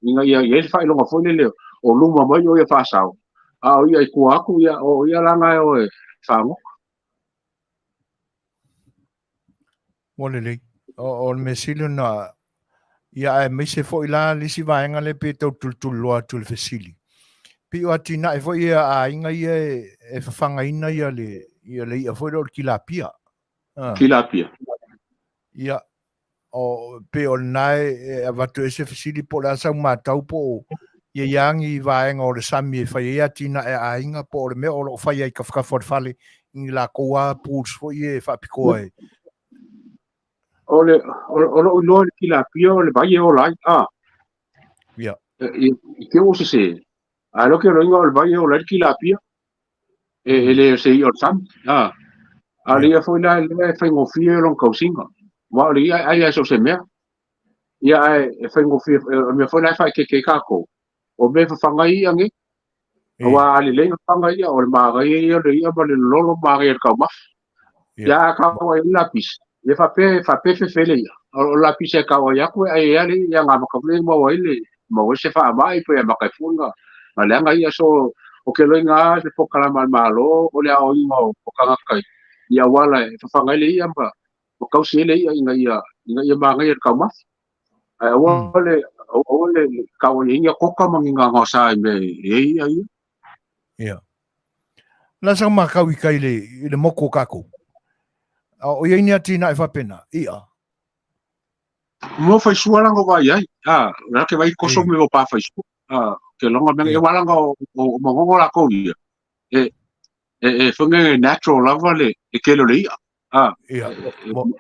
Inga ia i whailonga fune leo. O luma mai o ia whaasao. O ia i kua aku ia o ia langa o e whangoka. Walele. O me silo na ia e me se fo ila lisi vaenga le pe tau tultuloa tul fesili. Pi o atina e fo ia a inga ia e whawhanga ina ia ia fo ilo kilapia. Kilapia. Ia o pe o nai e watu e se fesili po la sa matau po ia yangi vaenga o le sami e whai ia tina e a inga po le mea o lo whai ai ka whakawhare ingi la koa pūs fo ia e whapikoa e. O le kilapia o le vai o lai Ia. I ke o se a lo ke roinga o le vai o lai kilapia e le se i o sam a le foi la le fengo fie lon kausinga wa le ai so se mea ia e fengo fie me foi la fa ke kako o me fa fangai ange wa le le fangai o le magai ia le ia ba le lolo magai ka ma ia ka o lapis le fa pe fele ia o la pise ka o ya ku ai ali ya nga ka ble mo ile mo se fa mai pe ma ka funga ma le nga ia so o ke lo nga se Fofogaina malo o le o ngo o ka kai ia wala fa fa ngai le ia ba o ka se le ia ia ma ngai ka ma ai o le ka o ia ko ka ma nga sa me ia ia la sa ma ka wi kai le moko kako o ia ni atina e whapena, ia. Mo fai sua lango vai ai. La ke vai koso me o pa fai sua. ke longa me e wala ngo o mongo la ko ia e funge natural lava le e kelo le ia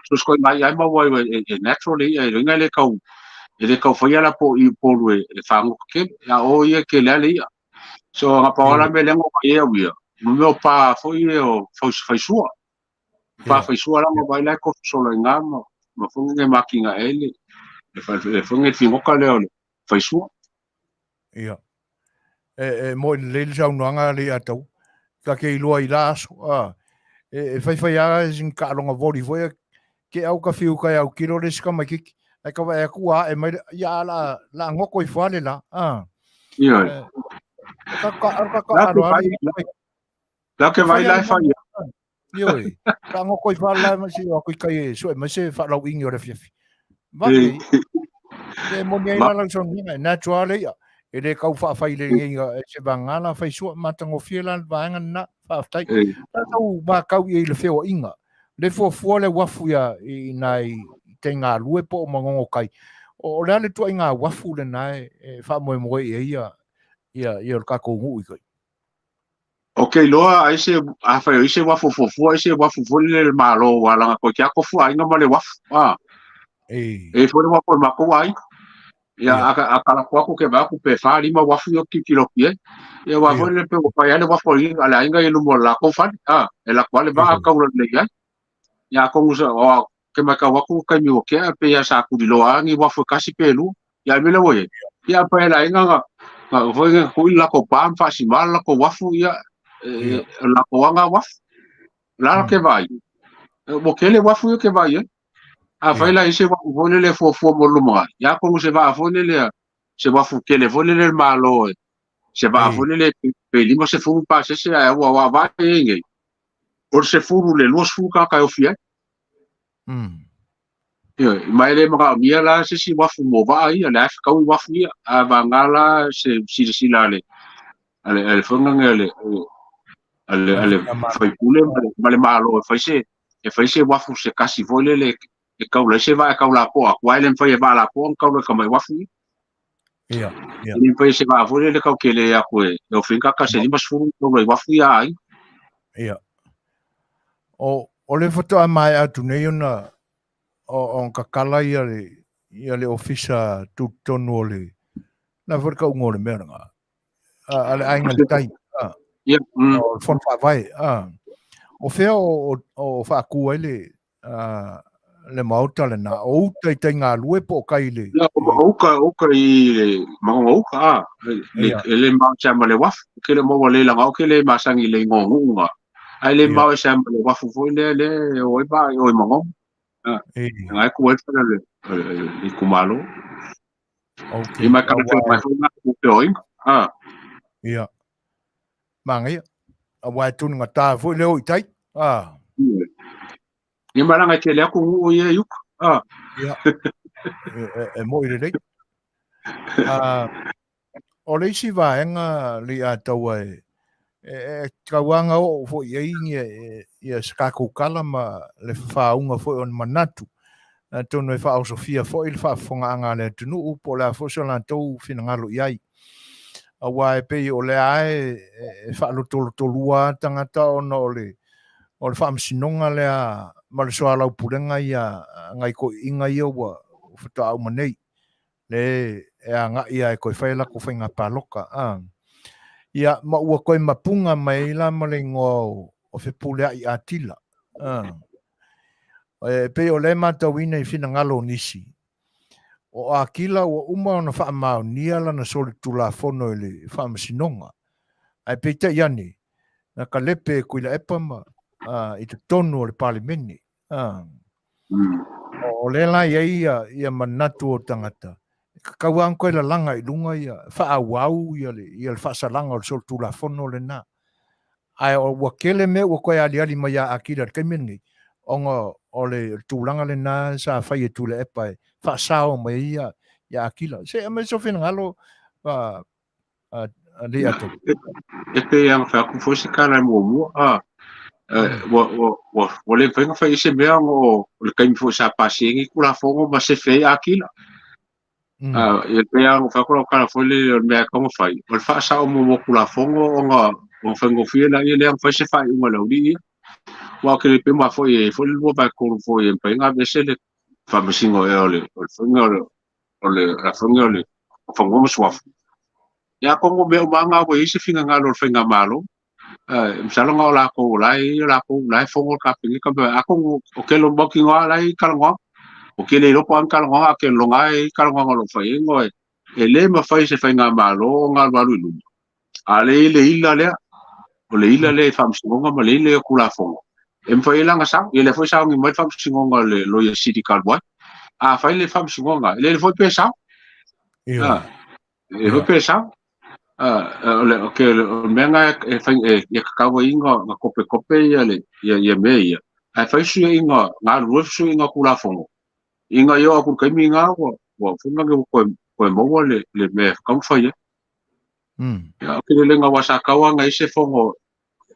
so sko mai ai ma wai e natural ia e ringa le kau fai la po i polu e fango ke ya o ia ke le ia so nga pa ola me lengo ia ia mo pa foi o fai sua pa fai sua la mo vai la ko so le ngamo ma funge makinga ele e funge fingo ka le fai sua ia mo le jau noanga le atau ka ke ilua i laso e fai a sin ka longa voli foi ke au ka fiu ka au kilo le ska mai ki ai ka vai ku a e mai ya la ngoko i fale la ia la ke vai la fai Ioi, ka ngoko i fala ma si o kai so ma se fa lau ingi o le fiafi. Vai. E mo nei la lang son ni natural ia. E le kau fa fai le ngi se bangala fai so matango fiela vanga na fa tai. Ta tau ba kau i le feo inga. Le fo le wafu ia i nai tenga lue po mangongo kai. O le tu inga wafu le nai fa mo ia ka ko ngu i kai. Okay, loa ai se a fa se wa fo se wa fo le malo wala ko kia ko fu ai no male wa e fo le wa ko ma ko ai ya aka la ko ke ba ku pe fa li ma wa fu yo ki kilo pie e wa fo le pe ko ya le wa fo li ala inga ye mo la ko fa e la kwale ba ka u le ya ko usa o ke ma ka wa ku ka mi o ke pe ya sa ku di lo ani wa fo kasi pe lu ya me le wo ya pe la inga ga fo ku la ko pa fa si mal la ko wa fu ya la koanga waf la ke vai mo kele wafu ke vai a vai la ise wafu vole le fo mo lo mo ya ko se va vole le se wafu kele vole le malo se va vole le pe limo se fu pa se wa va nge or se fu le los fu ka o fia mai le ma mia la se si wafu mo va ai la ka wafu a va ngala se si la le ale fonga ngale ale fai pule ma le malo fai se wafu se kasi vole le e kaula se va kaula po a kwai le fai va la po kaula ka mai wafu le fai se va vole le ka ke le a ko e o finka ka se li mas fu no mai wafu ya ai o le foto a mai atu nei ona o ka kala ia le ofisa tu tonu le na forka ngore meranga ale ainga le tai o fon fa vai o fea o fa ku ele le mauta le na o tai nga lue po kai le o ka i le mango ka le ma chama le waf ke le mo le la ke le masangi le ngonga ai le ma chama le waf fo le o ba o mango ai ku e le i kumalo okay i ma ka te ma fo na ku te oing ia mangai a wai tun nga ta fo le o tai ni maranga ke le ku o ye yuk ia e mo ile dei o le si va enga Lei'ataua e kauanga o fo ye ia skaku kala ma le faunga fo on manatu tono e fa o Sofia fo il fa fonga anga le tunu po la fo so la tou fina ngalo iai a wai pe o le ai fa lo tolua tangata ono o le fa msinonga le ma le soala o purenga ia ngai ko inga ia wa fata au manei le e anga ia ko fa la ko fainga paloka ia ma ua ko mapunga mai la ma le ngo o fe pule ai atila pe o le matawina i fina ngalo nisi o akila o uma ona fa ma nia la na soli tula fono le fa msinonga ai pe te yani na kalepe kuila epama i te tonu o le palimeni o le la ia manatu o tangata kauang koe la langa i lunga ia fa awau ia le fa salanga o soli tula fono le na ai o wakele me o koe ali mai a akila ke mengi onga o le tūlanga le nā sa whai e tūle epai wha sao mai ia akila se ame so whina ngalo Lei'atau e pe yang fa ku fo se kala mo wo le penga fa ise mea o le kaimi fo sa pasengi kula fongo ma se fe akila e pe ang fa ko ka fo le me ka mo fai o fa sa mo kula fongo nga o fa ngo fie na ile ang fa se fai mo lo di wa ke pe ma fo le mo ba ko fo pe nga be se le fa me singo e ole o le a fongo le fa ngo mo swaf ya ko mo be ba nga ko isi finga nga lo finga malo msalo nga la ko lai fongo ka pingi ka be ako o ke lo boki nga lai ka nga o ke le lo po an ka nga ke lo nga e ka nga lo fa ngo e le ma fai se fai nga malo nga balu lu ale le ila le o le ila le fam singonga ma le kula fongo em fai la nga sa le fo sa ngi mai fam singonga le lo ya city card boy a fai le fam singonga le fo pe sa e fo pe sa le ke menga e fai e ka wa inga nga kope ya le ya me ya a fai su inga nga ru su inga kula fongo inga yo aku kai mi nga wa funga ke ko mo le me kam fa ya ke le nga wa sa ka wa nga ise fongo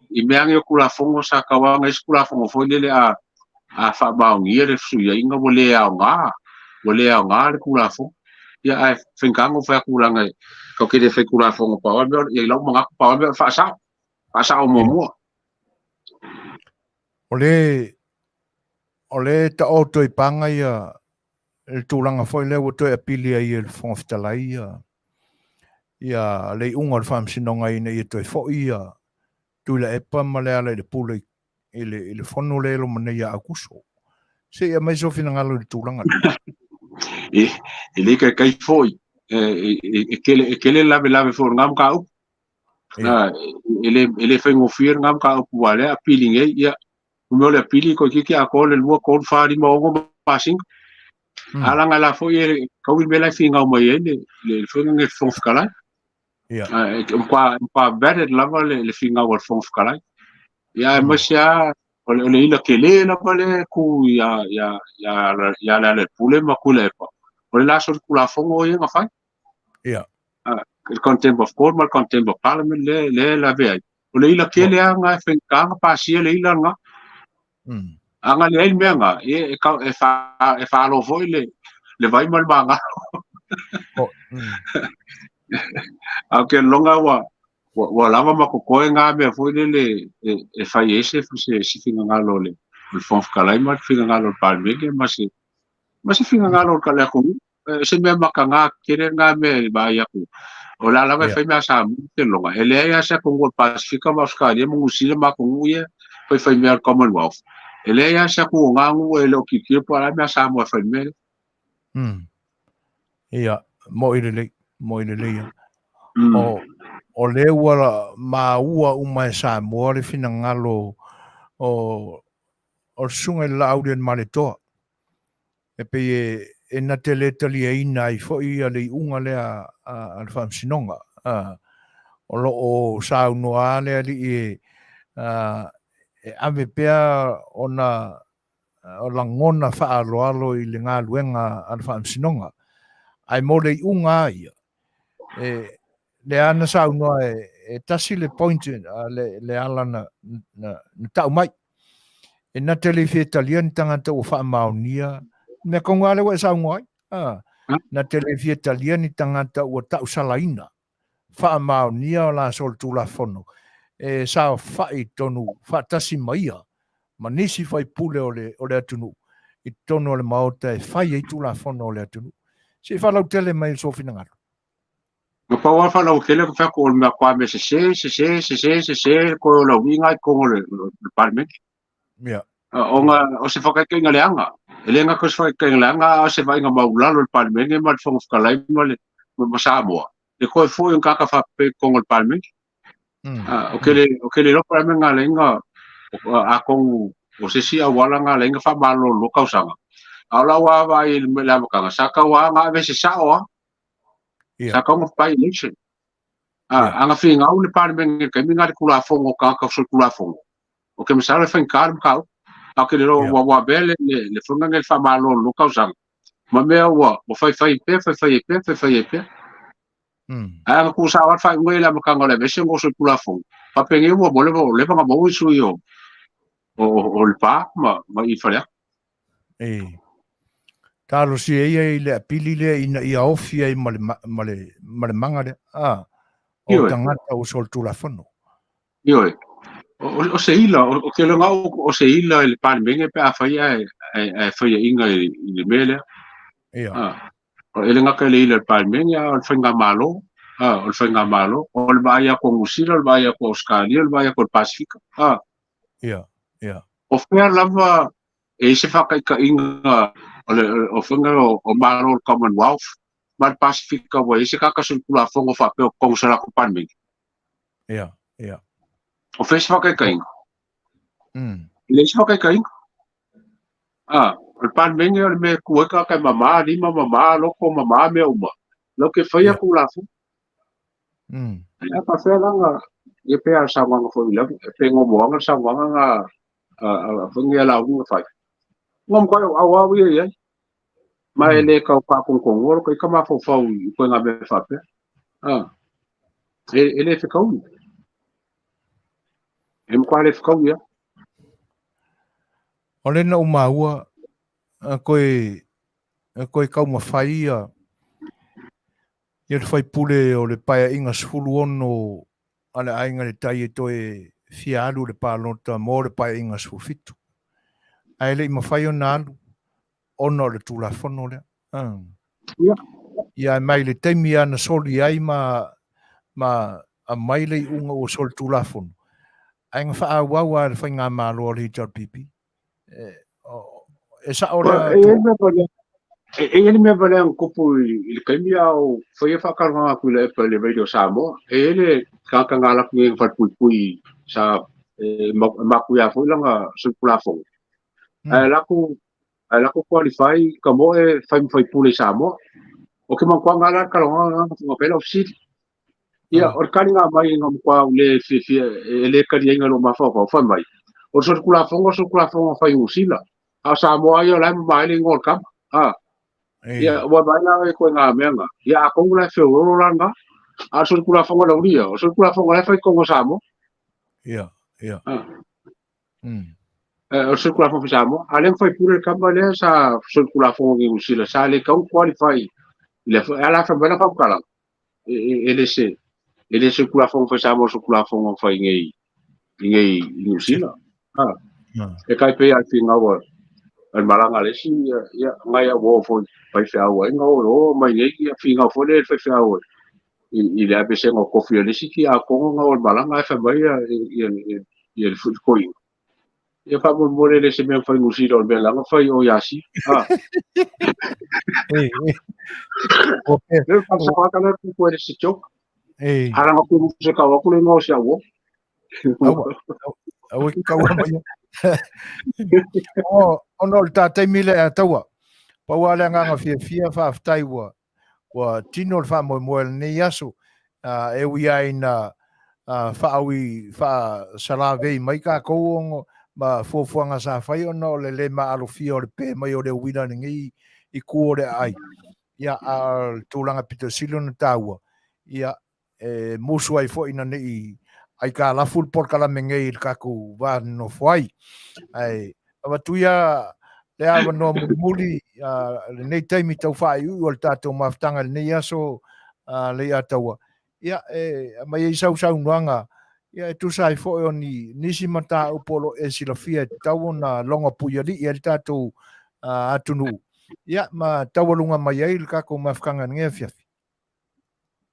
i me ang kula fongo sa ka wa nga ise kula fongo fo le a fa ba ngi le su ya inga mo le nga le kula fongo ya ai finga ngo fa kula nga ko ke le fa kula fongo pa wa ya lo mga pa wa fa sa o mo ole ta auto i panga ia el tūlanga foi le woto e pili ai el fonga Fetalaiga ia le unga le whamsinonga ina i toi fo ia tuila epa ma le ala le pula ile fono le lo mana ia akuso se ia mai so fina ngalo le tūlanga le kai foi kele lave fo ngam ka u ele foi ngofir ngam ka u wale a pili nge ia mo le pili ko ki a ko le lua ko fa di mo ngo passing ala ngala fo ye ko wi bela finga mo ye le fo nge fo fkala ia kwa better lava le finga wa fo fkala ia mo sia le ila kele la pale ku ya le pule ma kule pa o la so kula fo ngo ye nga fa ia il contempt of court mal contempt of parliament le la ve o le ila kele nga finga pa sia le ila nga anga le il menga e fa lo foi le vai mal banga aunque longa wa lava ma ko nga me foi le e fa ese se finga nga lo le il fon kalai ma finga nga lo palmege ma se finga nga lo kala ko se me ma nga kire nga me ba ya ku o la lava fa me sa te longa ele ya se ko pacifica ma ska ye mo usile ma ko ye foi fa me commonwealth ele ya sa ku nga ngu e lo ki para me sa mo fa me ia mo ile ia o le wala ma ua uma sa mo le fina ngalo o sunga la audien maletoa e pe e na tele tali e ina i fo ia le unga le al fam sinonga o lo o sa no ale ali e ave pea ona o langona fa alo i le ngā luenga al fam sinonga ai mo le unga ia le ana sa no e tasi le point le ala na tau mai e na tele Fetalaiga tangata o fa Manufui me konga le wa sa ngoi na tele Fetalaiga tangata o tau salaina fa Manufui la sol tu la fono e sa fa i tonu fa tasi mai ma nisi fai pule o le atunu i tonu le maota e fai i tu la fono o le atunu se fa lau tele mai so fina ngalo ma pa wa fa lo kele ko fa ko me kwa me se ko lo winga ko le parme ia o se fa ka ke ngaleanga ele nga ko se fa ke ngaleanga se va nga maula lo parme nge ma fo kalai ma le ma Samoa le ko fo un ka fa pe ko le parme o kele lo parme ngalenga a ko o se si a wala ngalenga fa ba lo ka usanga ala wa va il me la ka sa ka wa nga ve se sa o sa ka mo pa election anga finga o le parme ke mi nga kula fongo ka so kula fongo o ke me sa le fin kalm ka a ke lo wa bele le fonga ngel fa ba lo ka usanga ma me wa o fai pe anga ku sa wa fa ngwe la ka ngole ve se ngo so kula fongo pa pe nge wo le ba mo su yo o le pa ma i fa Talo si e le apili le ina ia ofi ai male manga le. O tangata o sol tulafono. Ioi. O se ila, o ke longa o se ila le palmenge pe a faia e faia inga i le mele. O ele nga ka le ila le palmenge o le whainga malo. O le whainga malo. O le baia ko Ngusila, le baia ko Australia, le baia ko Pasifika. O whea lava e se whakaika inga o whainga o malo o Commonwealth. Ma le Pasifika wa e se kakasul kula fongo whapeo kongsala ko palmenge. O whea se whakaika inga. Le se whakaika inga. Le palmenge o le me kueka kai mama, lima mama, loko mama me uma. Lo ke whaia kula fongo. E ka whea langa e pēr sa wanga fo ila, e pē ngomoanga sa wanga nga whangi ala unga whai. Ngom koe au au ia. Ma e le kau pakongkongo, koe ka mafo whau i koe ngā me whape. E le whikau ni. E mkwa le whikau ia. O le na umaua, koe kau mawhai ia le whai pule o le paia inga sfulu ono ale ainga le tai e toe fialu le pālota mō le paia inga sfulu fitu. Ai le i mawhai o nālu, ono le tūlafono le. Ia mai le teimi ana soli ai ma a mai le unga o soli tūlafono. Ai ngā wha au a le whai ngā mālo o le hitar pipi. E sa ora... E ele me vale un kupu i le kaimi au whaia whakaranga kui le epa le radio Samoa. E ele kakanga laku nge whai pui sa maku ia fo langa sulpula fongo. Ai laku qualify ka mo e whai pule Samoa. O ke mankua ngala kalonga nga pela ofisiri. Ia, or kani ngā mai ngā mkua le fifia e le kari inga lo mawhawha whai mai. O sulpula fongo whai Ngusila. A Samoa ia lai mai le ngor kama. Ia, wa baina e koe ngā mea ngā. Ia, a kongu lai whiororo ranga. A sulpula fongo la uria. O sulpula fongo lai whai kongo Samoa. Ia. O sulpula fongo Samoa. A leng whai pure kama le sa sulpula fongo ngi Ngusila. Sa le kau qualify. Ia, la whai baina kau kalang. Ele sulpula fongo whai Samoa sulpula fongo whai ngei Ngusila. E kai pe ai whingaua. Al maranga le si ia ngai a wo fo pai fa wa nga o mai nei ia finga fo le fa fa wa i le ape se ngo kofi le si ki a ko nga o maranga fa mai ia le fut ko ia fa mo mo le se me fa ngusi do be la fa o yasi le fa sa ka le ko le si chok ara nga ko se ka wa ko le ngo sia wo awe ka wa mai ono le tātai mile a taua. Paua le nganga fia whaaftai wa tino le wha moe nei aso. E ui aina whaawi salawei mai ka kouongo ma fuafuanga sa whai ono le maalo fia o le pē mai o le uina ngi i kuore ai. Ia al tūlanga Petersen na taua. Ia musu ai fo ina nei ai ka la full Polokalame ngei il kaku wa no foi ai avatuia le ava no muli le nei taimi tau fai u o tato maftanga nei aso Lei'ataua ia mai sau nuanga ia tu sai fo oni nisi mata upolo e silafia tau na longa puiali ia tato atunu ia ma tawalunga mai ai il kaku mafkanga ngei Afiafi.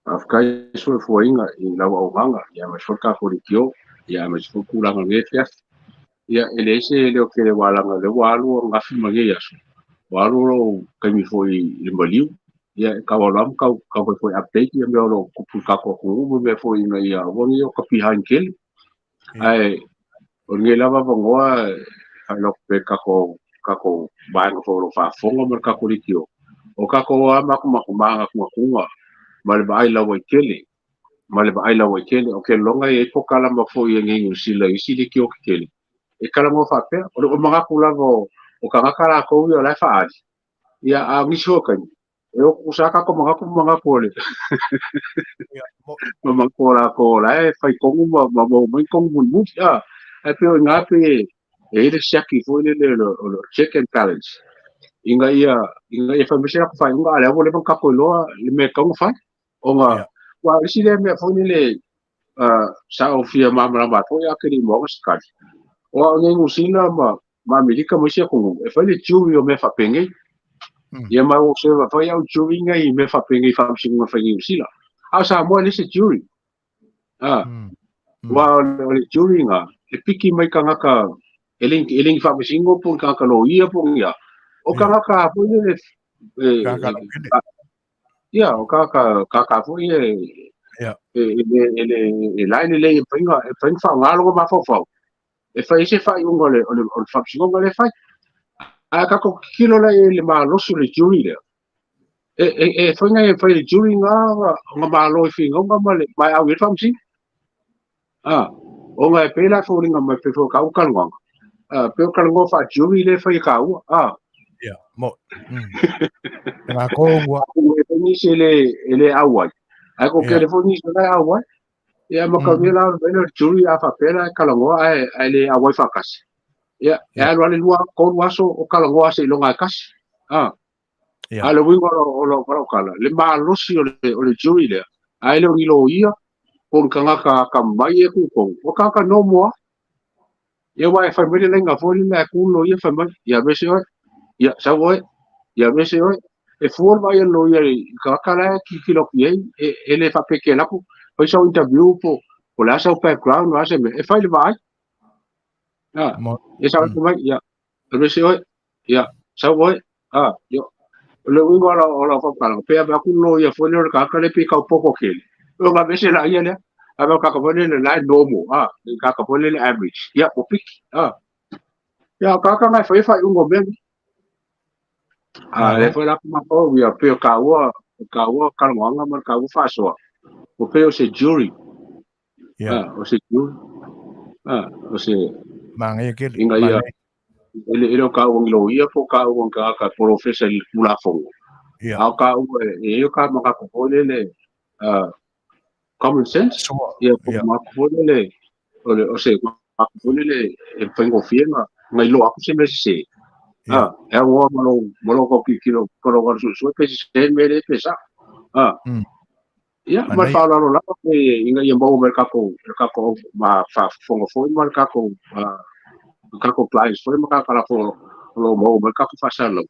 Afkai so fo inga i la Auaunaga ia ma sorka fo kio ia ma so kulanga ngefias ia elese le o ke le walanga le walu ngafi magi aso walu ro kami fo i le maliu ia ka walam ka fo update ia me lo ku ka ko ku me fo inga ia woni o ka behind kill ai o nge lava vongoa lo pe ka ko bang fo lo fa fongo mer ka ko kio o ka ko ama ku manga ku male ba ai la wai kele o ke longa e ko kala ma fo ye ngi sila isi de ki o kele e kala mo fa pe o mga kula go o ka kala ko yo la fa ai ya a mi sho kan e o kusaka ko mga ko le mo ko la e fai ko mo ko mo e pe nga pe e de shaki fo le check and balance inga ia fa mese ko fai unga ale vole ka ko loa le me ka fai onga wa isi le me fo ni le sa ofia mamra ma to ya ke ni mo ska o ngai usina ma milika mo sia ko e fa le chu yo me fa penge ia ma o se fa ya chu ngai me fa penge fa singa fa ni usila a sa mo le se chu wa le chu nga le piki mai ka ngaka eling fa singo po ka lo ia po ia o ka ngaka po le ia o ka po ia e line le penga fa ngalo ma fo e fai se fai unga le fa singo le fai a ka ko kilo le ma lo su le juri le e fai ngai fai le juri nga ma lo fi nga ma le mai a wi fam si o nga pe la fo linga ma pe fo ka u kan nga pe ka ngo fa juri le fai ka u mo nga ko wa e ni se le awai a ko ke le fo ni se le awai ia ma ka ni la le juri a fa pe la ka ngo ai le awai fa kas ia e lo le lua ko waso o ka ngo se longa kas ale wingo o kala le ma lo si o le juri le ai le lo ia kon kanga ka mai e ku ko o ka no mo ia wa fa me le nga fo le ku lo ia fa mai ia be se ia sa wo ia be se e fu va ia lo ia ka la ki lo ki e le fa pe ke la ku poi so interview po la sa background wa se me e fa le vai e sa ko mai ia be se ia sa wo yo le wingo o fa ka pe ba ku lo ia fo le ka le pe ka poco ke o ga be se la ia le aba ka ko le la normal ka ko le average ya o pick ya ka mai fa ungo ben le foi la ma ko ya pe ka wa ka nganga ma ka fa so o pe o se jury o se jury o se mangi ke inga ia ele ka o lo ia fo ka o ka professor la fo ka o e ka ma ka ko le common sense ia po ma ko le o se ma ko le e pengo fiena ngai lo aku se me se e o mo lo ko kilo ko lo su pe se me le pesa ia ma fa lo la ko inga ia mo mer ka ko ma fa fongo fo ma ka ko clients fo ma ka la fo lo mo mer ka ko fa sa lo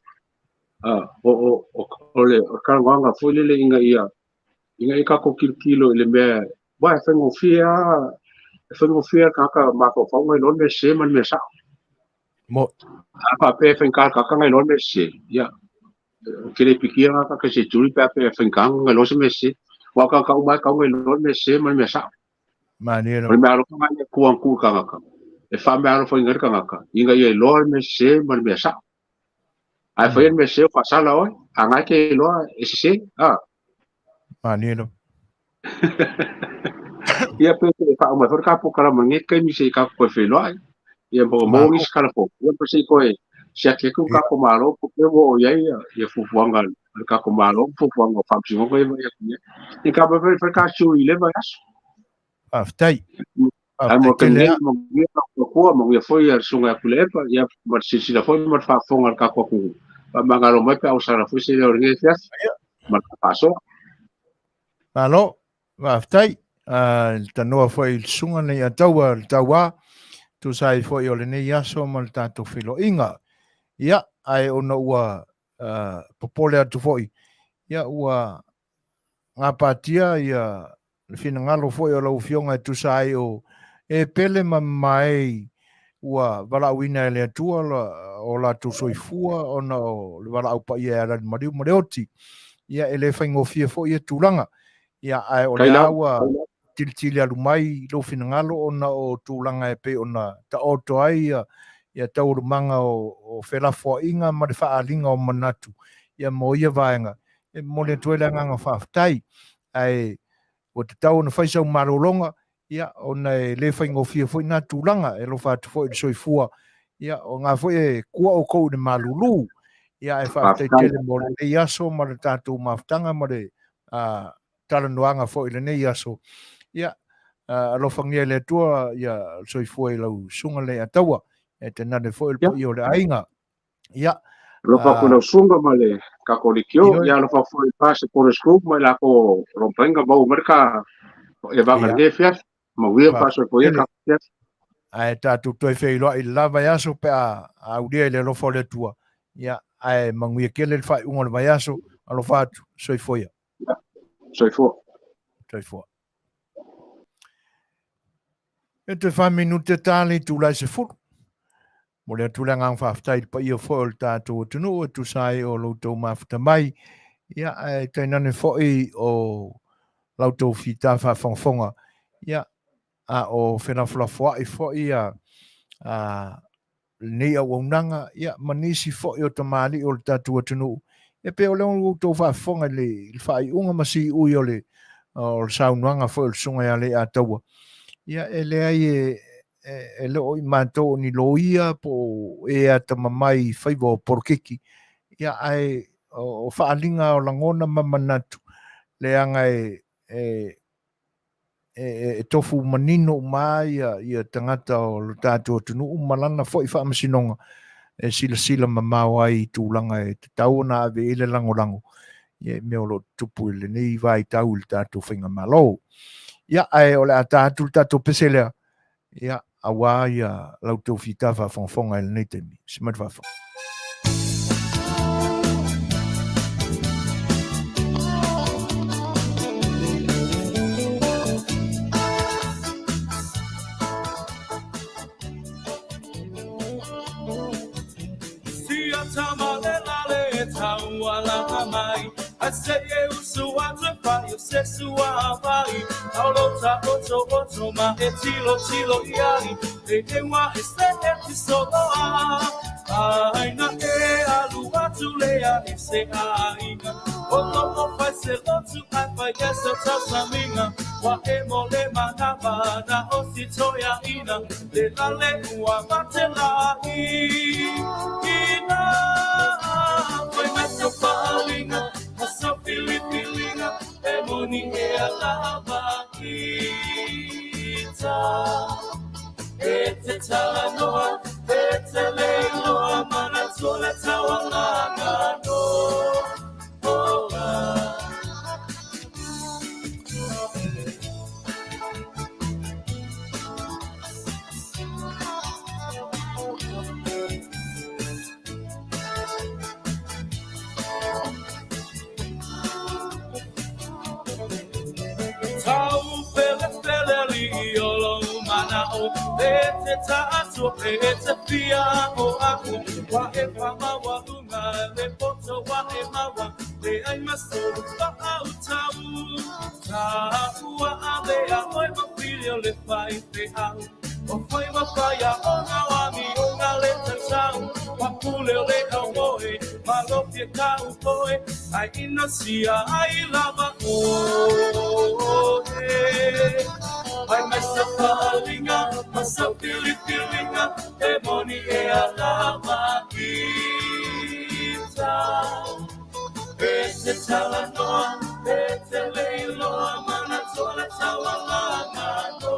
o le ka nga fo le inga ia ka ko kilo le me wa fengo fia ka ma ko fo ngai lo me se man me sa mo apa pe fen ka ngai lo me se ya kile pikia ka se turi pe fen ka ngai lo se me se wa ka ma ka ngai lo me se man me sa manera me alo ka ngai ku ka e fa me alo fo ngai ka inga ye lo me se man me sa ai fa me se fa sala oi anga ke lo e se manera ia pe ka ma for ka po kala mangi ke mi se ka ko fe lo ai ia bo mo ngis kala po ia pe se ko e sia ke ku ka ko malo ko pe wo ia ia fu fuanga ka ko malo fu fuanga fa si mo ko ia ka ba fe ka chu ile ba as aftai ai mo ke le mo ia ko mo ia foi ia sunga ku le pa ia ma si la foi ma fa fonga ka ko ku pa mangalo mai pa usara fu se le organizas ma paso alo aftai tanoa foi sunga nei ataua taua tu sai foi o le nei aso mal tato filo inga ia ai ona ua popole atu foi ia ua ngapatia ia le fina ngalo foi o lau fionga tu sai o e pele mai ua wala wina le atua o la tu soifua ona o le wala au pa ia la mariu mareoti ia ele faingo fie foi e tulanga ia ai o le aua tiltili alu mai lo fina ngalo ona o tulanga e pe ona ta oto ai ia tauru manga o felafo inga ma le faalinga o manatu ia mo ia vaenga e mo le tuela nganga faaftai ai o te tau na faisa marolonga ia ona e le faingo fia foi na tulanga e lo fatu foi le soifua ia o ngā foi e kua o kou de malulu ia e faaftai tele mo le iaso ma le tatu maftanga ma le talanoanga foi le nei aso ia lo fangia le tua ia soifua i lau sunga Lei'ataua e te nane foi le po i o le ainga ia Lopa ko na sunga male kakolikyo ya lopa foi pase por scoop mai la ko rompenga bau merka e vanga nefia ma wia paso ko ia ka ai tatu toi fei lo I lava yaso pe a udia le lo fole tua ia ai manguia kele le fai unga le yaso alo fatu soi foia toi fo e te fa minute tali tu lai se fu mo le tu langa fa ftai pa io fo le tatu tunu tu sai o lo to mafta mai ia ai te nane fo o lauto fita fa fonfonga ia a o fena flafua I fo ia a nei Auaunaga ia manisi fo'i o tamali o le tatou atunuu e pe o le outou fa'afofoga i le fa'ai'uga ma si'ui o le saunoaga fo'i o le suga iā Lei'ataua ia e leai e le'o I matou o niloia po e atamamai faiva o porokiki ia ae o fa'aliga o lagona ma manatu leaga e tofu manino mai ia tangata o le tatou atunuu malana fo'i fa'amasinoga e sila mamao ai tūlanga e te tau na ave ele lango ia me o lo tupu ele nei vai tau le tatou whainga malo ia ai o le a tatou le tatou peselea ia awa ia lautou fitafa fonfonga ele nei temi simat fafo I say you Suasua you Suasua Aulota oto ma tilo iai e wa e solo ai na e alua tulea e se ai o fai se lotu ai fai esa tasaminga wa e mole manava na o si toia ina le lale ua matela ina fai meso palinga so feeling e moni e alava kita e te talanoa e te leiloa mana tole tauanaga no te tato e te pia o aku wa e whama wa unga le poto wa e mawa le ai masoro pa au tau wa ave a oi ma filio le fai te au o foi ma faia o nga wa mi o nga le te tau wa pule o le au moe ma lo pia kau koe ai ina sia ai lava o ai messa palinga massa pilipilinga e moni e alama kita e te talanoa e te leiloa mana tole taualanga no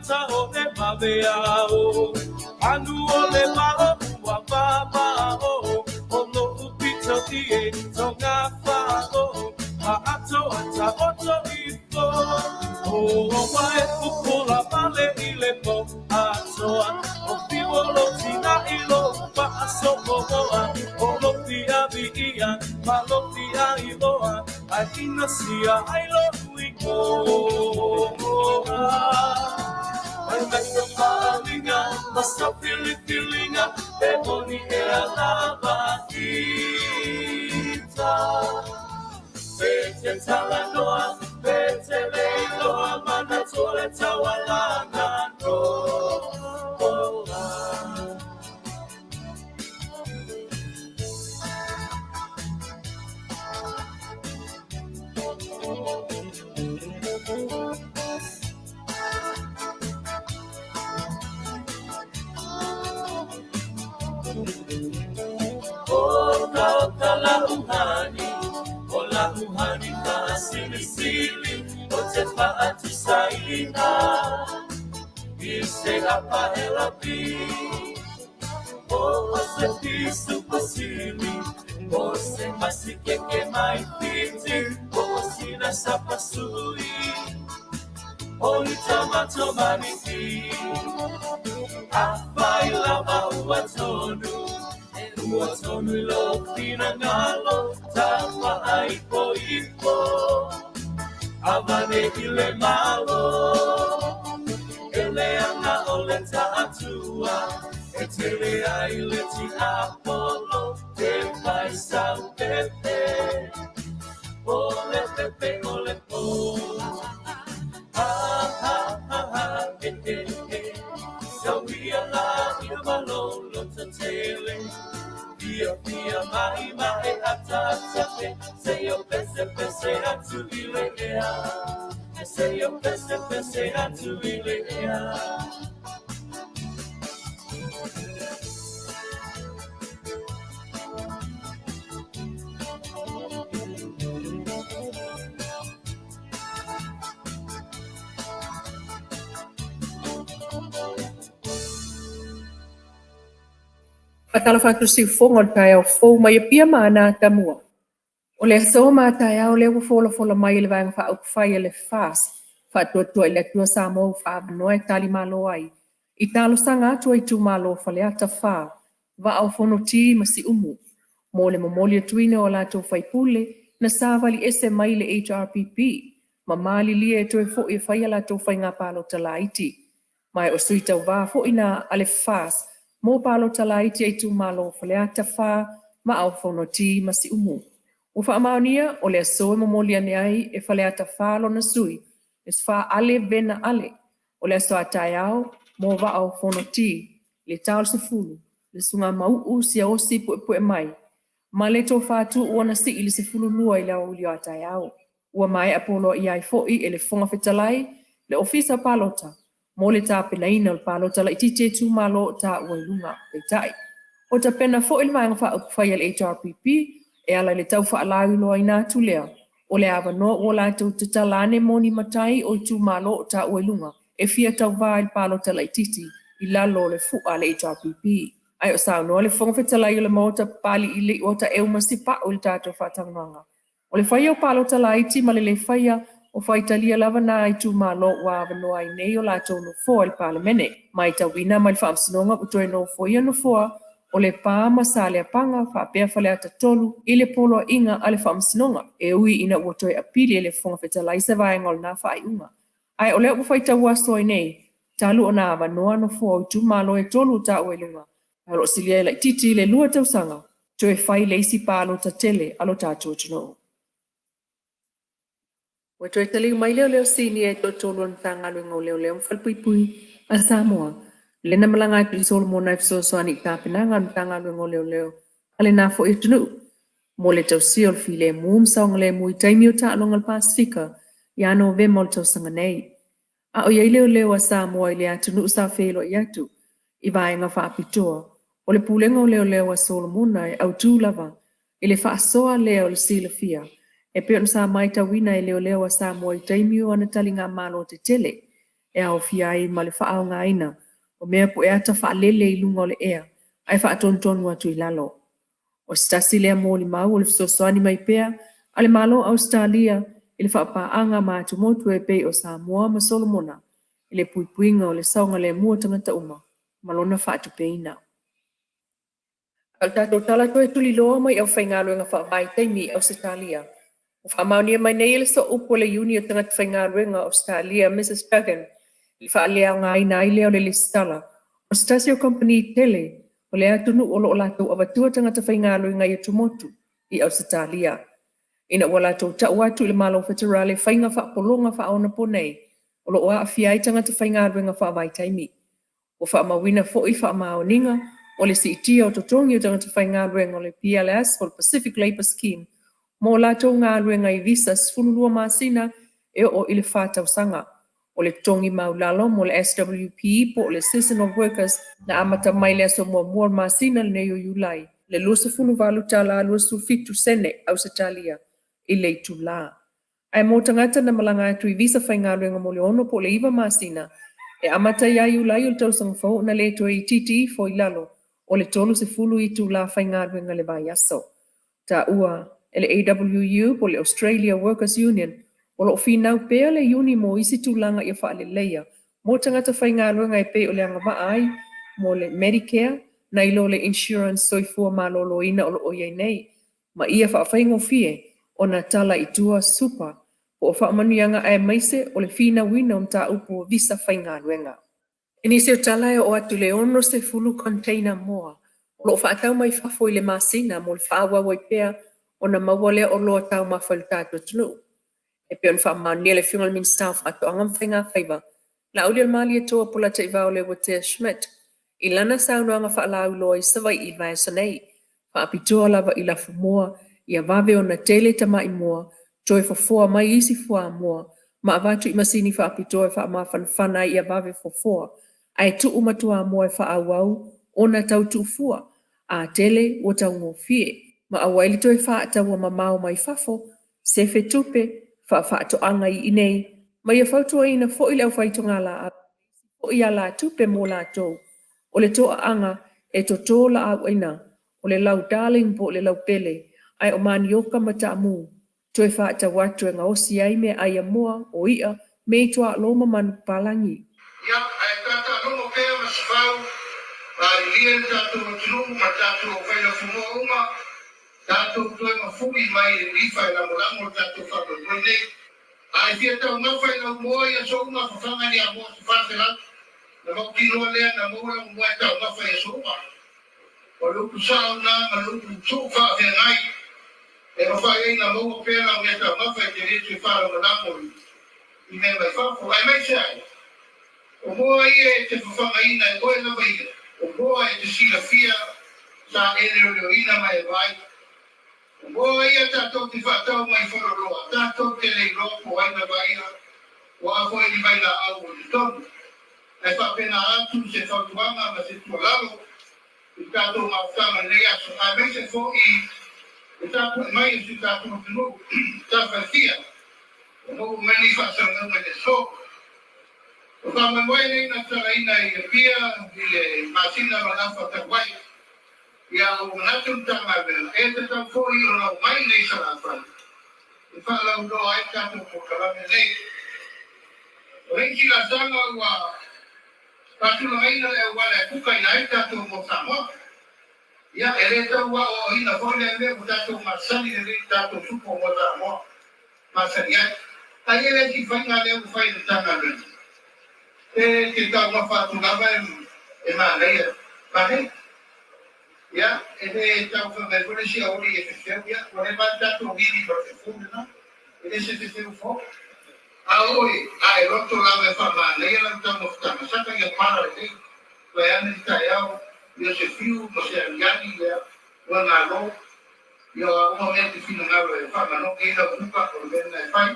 ta o e maveao anu o le mao wa baba o no upito tie tonga fa o a ato ata oto ifo o wa e kukula pale ile po ato o vivo lo tina ilo pa aso boa o lo pia via ma lo pia iloa a inasia I love we go ai messo palinga massa pilipilinga e moni e alava kita e te talanoa e te leiloa mana tole taualanga no muhani ka sili o te paatu saina I se apa elapi o se pisu pasili o se masike ke mai piti o sina sapasui o ni tamato maniti Apai lava uatonu Uatonu lo pinangalo Tapa aipo ipo Avane ile malo Ele ana ole taatua E tele aile ti apolo Te vai sau pepe Ole pepe ole po Ha ha ha ha So we are not in a low to Tele. Via mai atatape. Say your best to Ilea. Say your best to Ilea. Patala fatu si fonga tai au fo mai pia mana tamua. O le so ma tai au le fola mai le vang fa au fai le fas. Fa to le tua Samoa fa no tali malo ai. Italo sanga tu tu malo fa le ata fa. Va au fono ti masi umu. Mo le momoli tuina o la to fai pule na savali ese mai le HRPP. Ma mali lie to fo e fai la to fai nga palo talaiti. Mai o suita va fo ina ale fas. Mo palo talaiti e tu malo fale ata fa ma au fono ti masi umu. Ufa Manua o le soe momoli ane ai e fale ata fa lo na sui. Es fa ale vena ale. O le so atai au mo va au fono ti. Le tau se fulu. Le sunga mau si a osi pu mai. Ma le to fa tu uana si ili se fulu lua i la uli o atai au. Ua mai apolo i ai foi e le fonga fetalai le ofisa palota. Mo le tā pena ina o palota la iti tu malo tā ua ilunga pe tai. O ta pena fo il mai ngawha ukufai al HRPP e ala le tau wha alawi loa ina tu lea. O le awa no o la tau te talane moni matai o tu malo tā ua ilunga. E fia tau vā il palota la ititi I lalo le fua le HRPP. Ai o sao no le fonga fetalai o le mauta pali ili o ta euma sipa o le tātou Faatalanoaga. O le whaia o palota la iti ma le whaia o faitalia lava na I tu malo wa avanoa I nei o la tau no foa il palamene. Mai tawina mai whaamsinonga utoe no foia no foa o le pā masale a panga whaapea whale ata tolu I le polo inga ale whaamsinonga. E ui ina utoe apili le fonga fetalai se vaengol na whaiunga. Ai o le upo whaita waso I nei, talu o na avanoa no foa I tu malo e tolu ta uelunga. Alo silia la titi le lua tau sanga, toe whai leisi palo ta tele alo tātou tino. Wa toi tali mai leo sini e to tolu an tanga luengo leo whalpuipui a Samoa. Lena malanga I solo mo naif so ani tāpenanga an tanga luengo leo. Ale na fo e tunu. Mo le tau siol file muum saong le mui taimi o ta alongal Pasifika. Ya no ve mol tau sanga nei. A o yei leo a Samoa I le atunu sa whelo I atu. I vaenga whaapitoa. O le pulenga o leo a Solomona e au tū lava. I le whaasoa leo le sila fia. E peon sa maita wina e leo a Samoa I taimiu ana talinga malo te tele. E au fia I ma le whaao ngā ina. O mea po e ata whaalele I lunga o le ea. Ai whaatontonu atu I lalo. O stasi lea mōli mau o le fsosoani mai pea. A le malo Australia. I le whaapaanga ma atu motu e pei o Samoa ma Solomona. I le puipuinga o le saunga le mua tangata uma. Malona whaatu peina. Al tātou tala toi tuli loa mai au whaingālua ngā whaavai teimi Australia. O whaamaunia mai nei le so upo le uni o tangat whaingālua ngā Australia, Mrs. Duggan. I whaalea ngā ina I leo le listala. O stasio company Tele, o le atunu o loo lātou awatua tangata whaingālua ngā i tumotu I Australia. Ina ua lātou tau atu le malo federale whainga whaapolonga whaona po nei. O loo a awhiai tangata whaingālua ngā whaavai teimi. O whaamawina fo I whaamaoninga, o le siitia o totongi o tangata whaingālua ngā le PLS o le Pacific Labour Scheme. Mō lātou ngā luenga I visas fululua māsina e o I le whātau sanga. O le tongi maulalo mo le SWP po le Seasonal Workers na amata mai le aso mua māsina le neo Julai. Le lusa funu valu tala alua sulfitu sene Australia. I le tula. Ai mo tangata na malanga atu I visa whaingaluenga mo le ono po le iwa masina. E amata ia ulai o tausanga fo na le to I titi fo I lalo. O le tolu se fulu I tula whaingaluenga le vai aso. Ta ua ele AWU po le Australia Workers Union. O lo finau pea le uni mo isi tulanga ia wha le leia. Mo tangata whaingaluenga e pe o le anga ai mo le Medicare na ilo le insurance soifua malolo ina o lo oia nei. Ma ia wha whaingo fie o na tala I tua super po o wha manuianga ai maise o le fina wina o ta upo visa whaingaluenga. Ini se tala o atu le ono se fulu container moa. O lo wha atau mai whafo I le masina mo le whaawa waipea o na mawale o lo atau mawhalutato tunu. E pe on wha mania le whiungal min staff ato angam whainga whaiva. La ulia mali e toa pula te iwao le watea Schmidt. I lana saunu anga wha lau loa I sawai I vai sanei. Wha apitoa lava I la fumoa, I a vave o na tele tama I moa, toi fofoa mai isi fua moa, ma avatu I masini wha apitoa wha mawhanwhana I a vave fofoa. Ai tu umatua moa wha awau, o na tau tu fua, a tele o tau ngō fie. Ma awaili toi wha ataua mamau mai fafo, se fe tupe, wha ato anga I inei, ma ia whautua ina fo I lau whaitonga la ap. O ia la tupe mo la tau. O le toa anga e to tō la au ina. O le lau darling po le lau pele. Ai o manioka mata mu. Toi whaata watu e ngā osi ai me ai a moa o ia me I toa loma manu palangi. Ia, ai tata nomo pēo ma sifau. Ai lien tato o tunu ma tato o whaina fumo uma. Tato toi ma fui mai e rifa e la molango tato whaka mwene. Ai fia tau ngawhai na moa ia so uma whawhanga ni a moa si whawhela. Na mokinoa lea na moa mua e tau ngawhai e so uma. O luku sao na ma luku so whawhea ngai. E mawhai e na moa pēra o e tau ngawhai te retu e whara molango I me mai whawho. Ai mai se ai. O moa ia e te whawhanga ina e oe lawa ia. O moa e te sila fia sa e leo ina mai e vai. O moa ia tātou te whatau mai whororoa. Tātou te lei roko aina vaia. O a koe ni vai la au o te tonu. E whapena atu se whautuanga ma se tualalo. I tātou mawhanga nei aso. A mei se fo I e tātou mai e si tātou te no. Tāwha fia. O moa meni whasanga mai le soko. O whamamai nei na taraina I e pia I le masina manafa tawai. Ia o manatu tanga vela. E te tau fōi o lau mai nei sa rāwhai. E whaalau no ai tātou Polokalame nei. O reiki la sanga ua tātula aina e wale kuka ina ai tātou mo Samoa. Ia e le tau wa o ina fōle e mea o tātou Masani e rei tātou supo mo Samoa. Masani ai. Tai e le ki whainga leo whai na tanga vela. E te tau mawhatu lava e māleia. Mahe? Ia, e le tau whamai kone si aori e whewheu, ia, kone mai tātou hiri pa whewheu nena, e le se whewheu fō. A oi, a e roto lawa e whamā, leia lau tau mawhtanga, saka ia para e nei, lai ane i tai au, ia se whiu, mo se ariani, ia, ua ngā lo, ia uma mea te whina ngaro e whama, no ke ina kuka, o mena e whai.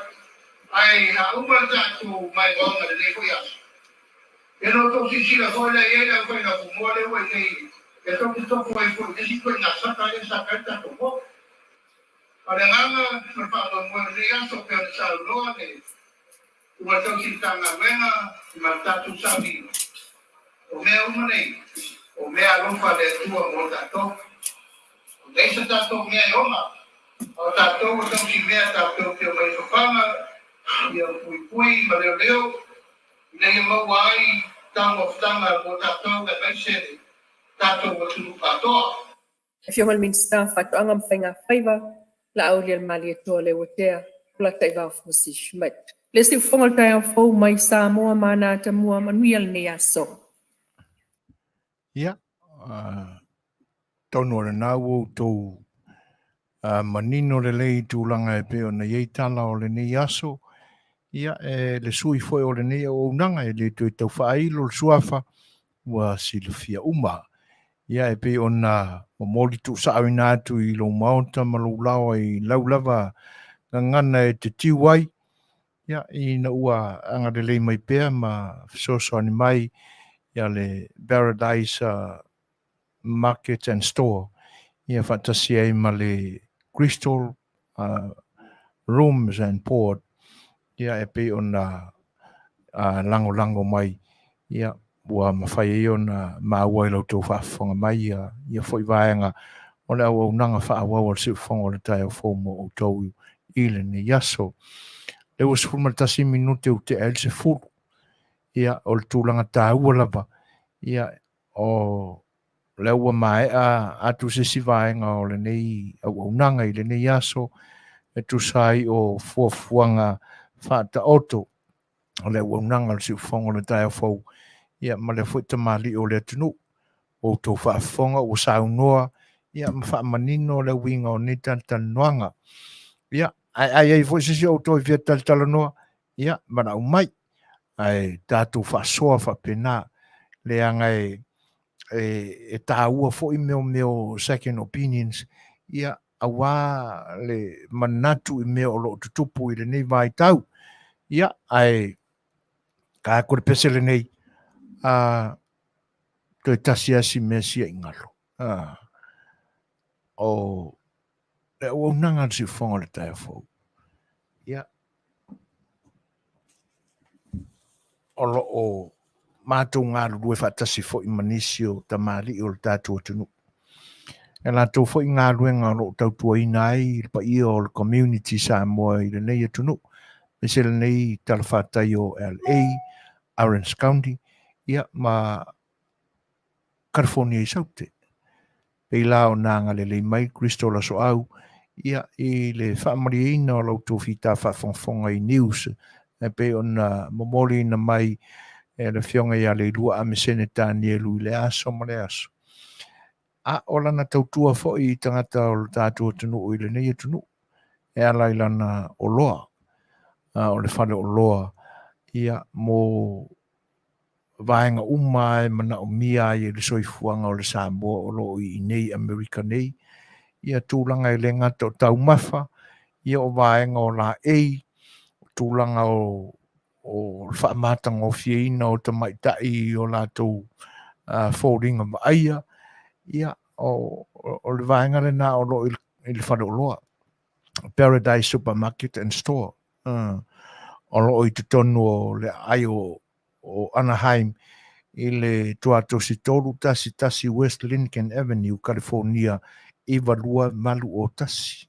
Ai, a uma tātou mai waonga le nei koi aso. E no tō si sila whaile e ea whai na kumoa lewa e nei, e toki toko ai fo e si koe na saka e saka e tato mo. Ale nganga, me whato mo e nei aso pe ane sa uloa ne, ua tau si tanga wenga, ma tatu sabi. O mea umanei, o mea rofa le tua mo tato. O deisa tato mea e oma, o tato o tau si mea tato ke o mai whawhanga, ia pui pui, ma leo leo, nei maua ai, tango whtanga mo tato e mai sere. Tātou o tunu katoa. E whiongal min staff ato angam whainga whaiva, la aulia mali e toa le watea, kula taiwa whosi Schmidt. Le si whangal tai au whau mai Samoa mana ata mua Manuia le nei aso. Ia, tonu ora nā wau tau manino le lei tūlanga e peo na iei tala o le nei aso. Ia, le sui foi o le nei Auaunaga e le tui tau whaeilo le suafa, wa silafia uma. Ia e pe ona o moli tu saawina atu I lo maota ma lo lawa I laulava ngana e te tiwai. Ia I na ua angarelei mai pea ma soso ani mai ia le Paradise Market and Store. Ia whatasia I ma le Crystal rooms and board ia e pe ona lango mai ia ua mawhai ona maua I lautou whaafonga mai ia foi vaenga o le auaunaga whaawawa le siufoga o le taeaofou mo outou I le ni yaso le ua 18 minute o te el se fulu ia o le tulaga tāua lava ia o le ua maeʻa atu sesi vaega o lenei auaunaga I lenei aso e tusai o fuafuaga faataoto o le auaunaga o le siufoga o le taeaofou ia ma le foi tamaliʻi o le atunuu outou faafofoga ua saunoa ia ma faamanino o le uiga o nei talitalanoaga ia ai foi sesi outou fia talitalanoa ia manaʻu mai ai tatou faasoa faapena leaga e tāua foʻi meo second opinions ia auā le manatu I mea o loo tutupu I lenei vaitau ia ae ka ko le pese lenei toe tasi asi mea sia I galo o le auaunaga le siufoga o le taeaofou ia o loo matou galulue faatasi foʻi manisi o tamaliʻi o le tatou atunuu e latou foʻi galuega o loo tautuaina ai le paia o le community Samoa I lenei atunuu me se lenei talafatai o LA Orange County ia ma California I saute pei la ona galelei mai Kristo lasoʻau ia I le faamaliaina o lautou fita faafogafoga I news e pei ona momolina mai e le fionga ia le lua a me seneta Nielu I le aso ma le aso. O lana tautua fo'i I tangata o le tātua tunu I le nei tunu. E ala I lana o loa. O le whale o loa. Ia mo vaenga uma e mana o mia I le soifuanga o le Samoa o lo I nei Amerika nei. Ia tūlanga I le ngata o tau mafa. Ia o vaenga o la ei. Tūlanga o whaamatanga o fieina o tamaitai o lātou fōringa maaia. Ia o le vaenga le nā o lo I le whare o loa. Paradise Supermarket and Store. O lo I te tonu o le ai o Anaheim I le tuato si tolu tasi West Lincoln Avenue, California, I valua malu o tasi.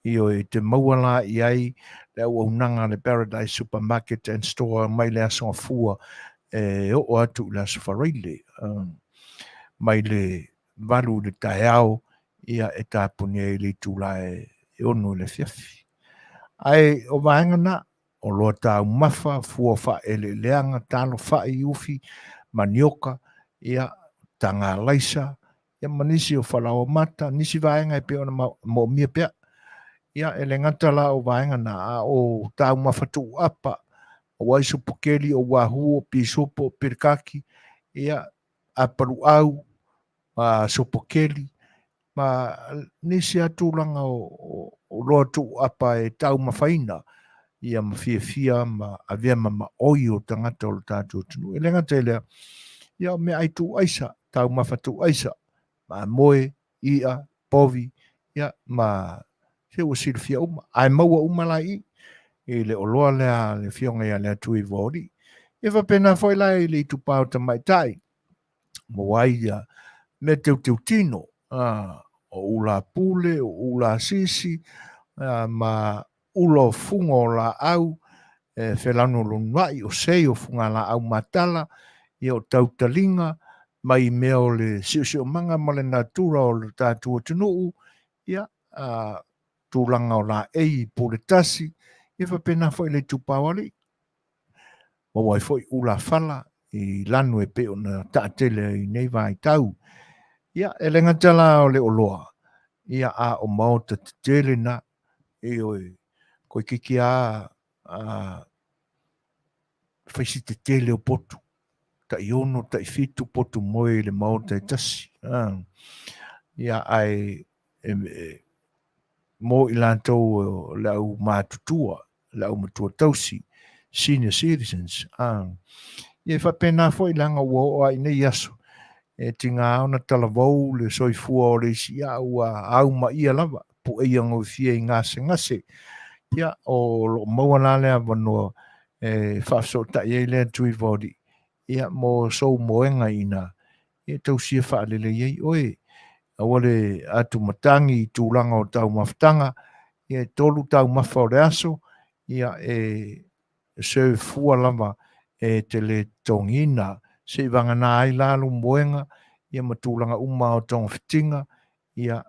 Io e te mauala I ai le auaunaga le Paradise Supermarket and Store mai le aso fua e o atu le aso whareile. Mai le valu le taeao ia e tāpuni e le tūla e ono le fiafi. Ai o vaenga na o loa tāu mafa fua wha e le leanga tālo wha I ufi manioka ia tanga laisa ia manisi o whalao mata nisi vaenga e peona mo mia pea. Ia e le ngata la o vaenga na o tāu mawhatu apa o waiso pokeli o wahu o pisopo o pirkaki ia a paru au so pokeli ma nisi atulanga o loa tu apa e tāu mawhaina ia mawhiawhia ma avea ma oi o tangata o tātou tunu. E le ngata e lea ia me aitu aisa tāu mawhatu aisa ma moe ia povi ia ma se o silfia uma. Ai maua uma lai I le oloa lea le fionga ia lea tui vori. E whapena foi lai le tupau ta mai tai. Mo wai ia me teu tino. O ula pule, o ula sisi, ma ulo fungo la au, whelano lunwai o sei o funga la au matala, ia o tautalinga, mai mea o le siu manga ma le natura o le tātua tunuu, ia tūlanga o la ei pule tasi, ia whapena foi le tupawali. Mo wai foi ula fala, I lanu e pe o na tātele I nei vai tau. Ia e le ngatala o le oloa. Ia o maota te tele na, e oi, koe kiki whaisi te tele o potu. Ta I ono, ta I fitu potu moe le maota e tasi. Ia ai mo I lantou le au mātutua, le au matua tausi, senior citizens. Ia whapena fo I langa ua I nei aso. E tinga ona talavou le soifua o le isi au ma ia lava. Po e ango fia I ngase. ia o lo maua la lea wanoa whaaso ta i lea tui vodi ia mo sou moenga ina ia tau sia whaalele iei oe awale atu matangi tūlanga o tau maftanga ia tolu tau mafa o le aso ia se fua lama Tele tongina se vangana ai lalo moenga ia matulanga uma o tong fitinga ia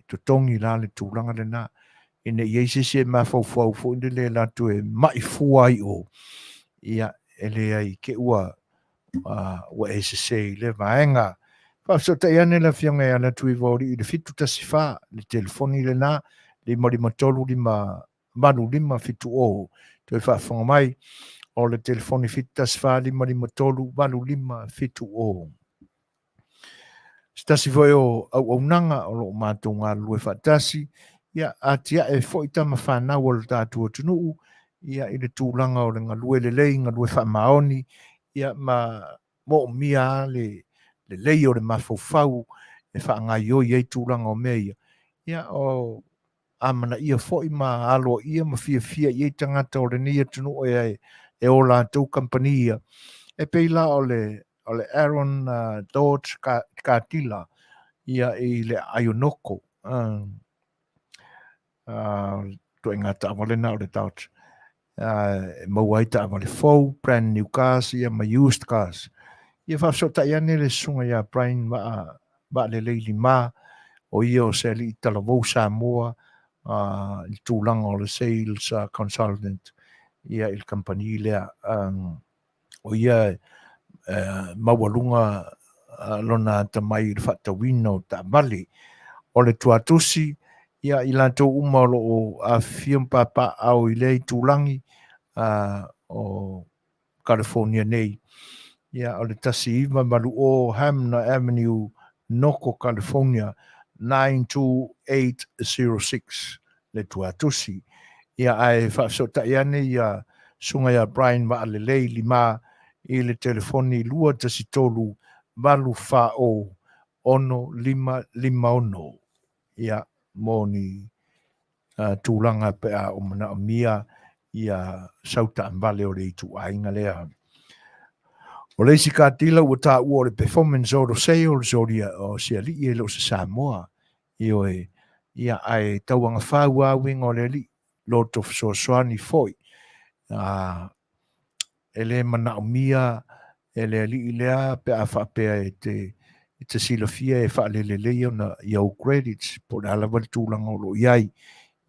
totongi lale tūlanga le na ina iei se mafau fo inde le latu mai fua i o ia ele ai ke ua wa se le vaenga fa so te ane la fionga ana tui vori i le fitu tasifa le telefoni le na le mari matolu lima manu lima fitu o to fa fonga mai o le telefoni fitu tasifa lima lima tolu manu lima fitu o stasi foi o auaunaga o loo matou galulue faatasi ia atia foi tama fanau o le tatou atunuu ia i le tulaga o le galue lelei galue faamaoni ia ma moʻomia le lelei o le mafaufau e faagaioi ai tulaga o mea ia o amanaʻia foʻi ma aloaʻia ma fiafia i ai tagata o lenei atunuu e o latou kampania e pei la o le Aaron Dodge Katila ia i le Ayonoko to inga taʻawale na o le Dodge mauai taʻawale fou brand new cars ia ma used cars ia faasotaʻi ane le susuga ia Brian vaalelei lima o ia o se alii talavou Samoa i tulaga o le sales consultant ia i le company lea o ia maualuga lona tamai le faatauina o taavali o le tuatusi ia i latou uma o loo afia papaʻau i lea i tulagi o California nei ia o le tasi iva maluʻo Hamner Avenue Noko California 92806 le tuatusi ia ae faasotaʻi ane ia suga ia Brian vaalelei lima i le telefoni 283 8 551 ia mo ni tulaga pe a o manaʻomia ia sautaʻavale o le ituaiga lea o le isi katila ua taʻua o le performance auto sales o se alii e loo se Samoa ioe ia ae tauagafau auiga o le alii loto fesoasoani foʻi e lē manaʻomia e le alii lea pe a faapea e te silafia e faalelelei ona iau credits po le alava le tulaga o loo iai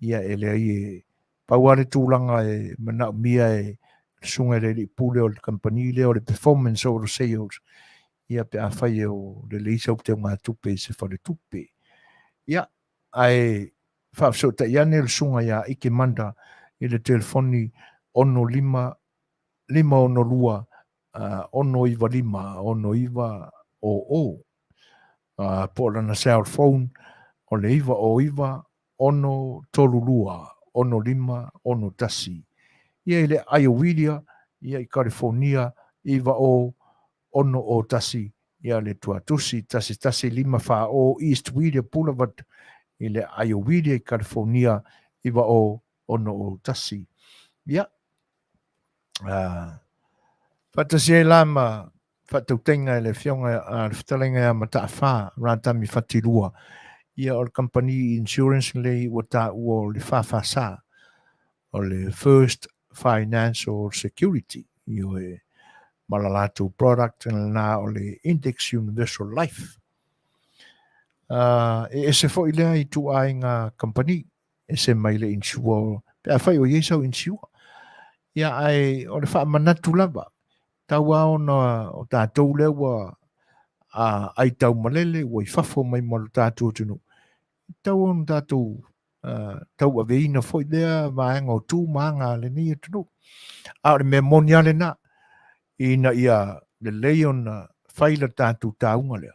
ia e leai e paua le tulaga e manaʻomia e suga le alii pule o le company lea o le performance o le sales ia pe a fai o le leisa o te unga tupe i se whare tupe ia ae whaafesotaʻi ane le suga ia ike manda i le telefoni 15 105 o po lana cell phone o le iwa o iwa ono tolulua 15 tasi ia i le Iowa ia i California iwa o ono o tasi ia le tuatusi tasi lima fa o East Widia Boulevard i le Iowa i California iwa o ono o tasi ia fatasi e lama fatautenga le fionga le Fetalaiga ma taʻawha ratami fatilua ia o le company insurance le ua taʻua o le fafasa o le First Financial Security ioe malalatou product na o le Index Universal Life e se foʻi lea i tuaiga company e se mai le insure pe a fai o iai sau insure ia ai o le faamanatu lava taua ona o tatou lea ua ai tau malele ua i fafo mai ma lo tatou atunuu tau ona tatou tau aveina foʻi lea vaega o tumaga lenei atunuu a o le mea moni ale na ina ia lelei ona faila tatou tauga lea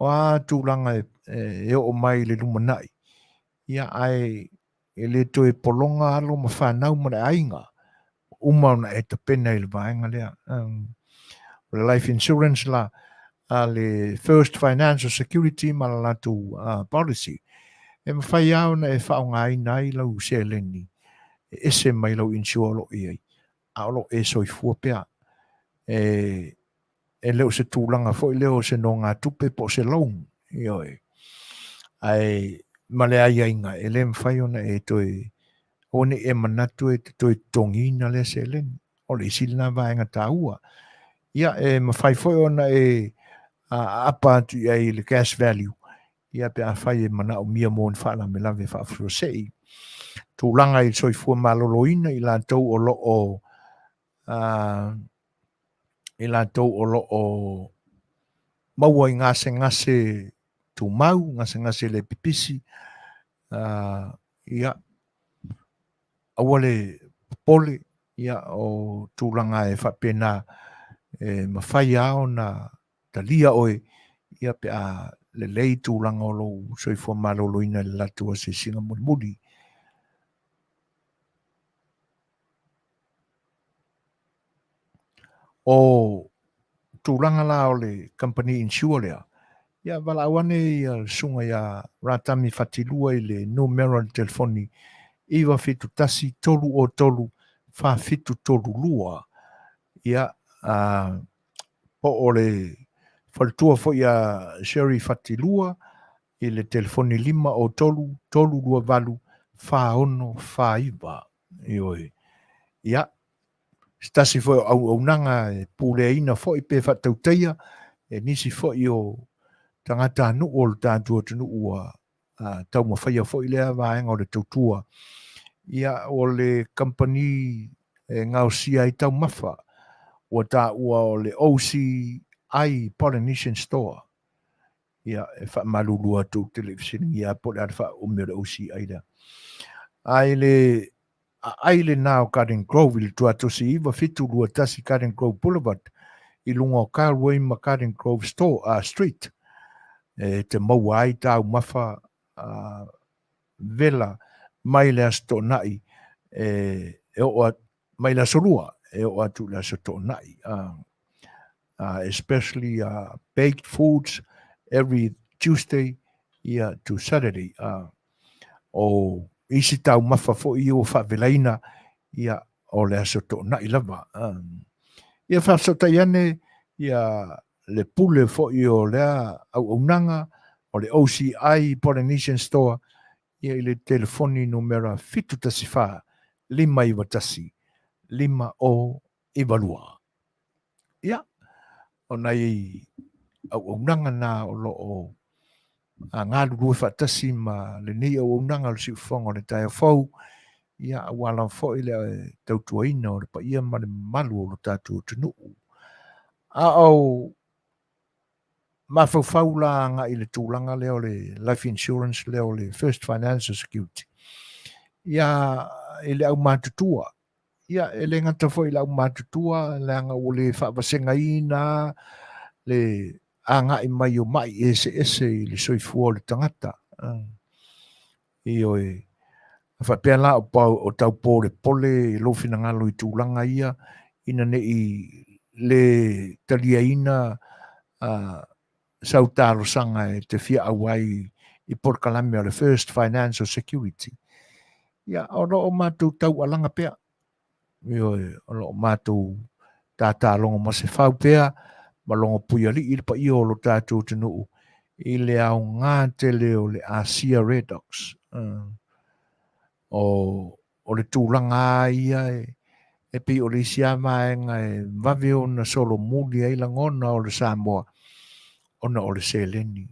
o a tulaga e oo mai le lumanaʻi ia ae e lē toe pologa alo ma fanau ma le aiga uma ona e tapena i le vaega lea le life insurance la le First Financial Security ma la latou policy e mawhai au na e whaongaina ai lau seleni ese mai lau insure lo iai. A lo e soifua pea. E leo se tūlanga foi leo se no ngā tupe po se laung. Ioi. Ai male ai inga e le mwhai ona e toi one e manatu e toi tongina le se len. O le isilina vaenga tāua. Ia e mawhai foi ona e apa atu ai le cash value. Ia pe a whai e mana o mia mōn whaala me lawe whaafuro sei. Tūlanga i soifua maloloina i la tau o lo o i la tau o lo o maua i ngase tu mau, ngase le pipisi. Ia awale pole ia o tūlanga e whapena e mawhai ao na talia oe ia pe a le lei tūlanga o lo soifua maloloina le latua se singa muri. O tūlanga la o le company insure lea. Ia wala awane ia sunga ia ratami whatilua i le numero de telefoni iwa fitu tasi tolu o tolu wha fitu tolu lua. Ia po o le whalitua fo ia Sherry Whatilua i le telefoni 5 o tolu, tolu lua valu, wha ono, wha iwa. Ioi. Ia, stasi fo au Auaunaga e puleaina fo i pe whatauteia, e nisi fo i o tangata anu o le tātua tunu ua tau mawhaia fo i lea vaenga o le tautua. Ia o le company e ngau sia i tau mawha, o tā ua o le OCI Polynesian Store. Ia e wha malulua tau television ia po le alfa ume le OCI da. Ai le nao Garden Grove i le tuatosi iwa fitu lua tasi Garden Grove Boulevard i lunga o Carway ma Garden Grove Street. Te maua ai tau mawha vela mai le asto nai mai la solua e o atu le asto nai. Especially baked foods every Tuesday to Saturday. O isi tau mawha fo i o whavelaina ia o le asoto nai lava. Ia whasota iane ia le pule fo i o lea Auaunaga o le OCI Polynesian Store ia i le telefoni numera fitu tasi wha 5 iwa tasi 5 o iwalua. Ia o nei Auaunaga na o lo o ngā lulu whatasi ma le nei Auaunaga o le siufonga o le taia fau ia awala fo i le tautuaina o le pa ia ma le malu o le tātua tunuu. Au mawhauwhau la ngā i le tūlanga leo le life insurance leo le first financial security. Ia i le au mātutua. Ia e le ngata fo i le au mātutua le anga o le whawasenga ina le anga i mai o mai ese i le soifua o le tangata. Io e whapea la o tau pōre pole lo fina ngalo i tūlanga ia ina ne i le talia ina sautaro sanga e te fia awai i Polokalame o le first financial security. Ia o lo o mātou tau alanga pea. Io e o lo o mātou tātā longo ma se whau pea ma longo puia li i pa i o lo tātou tunu i le au ngā tele o le Asia Redox. O le tūlanga ia e pi o le isia maenga e wawe o na solo muli ai langona o le Samoa ona o le seleni.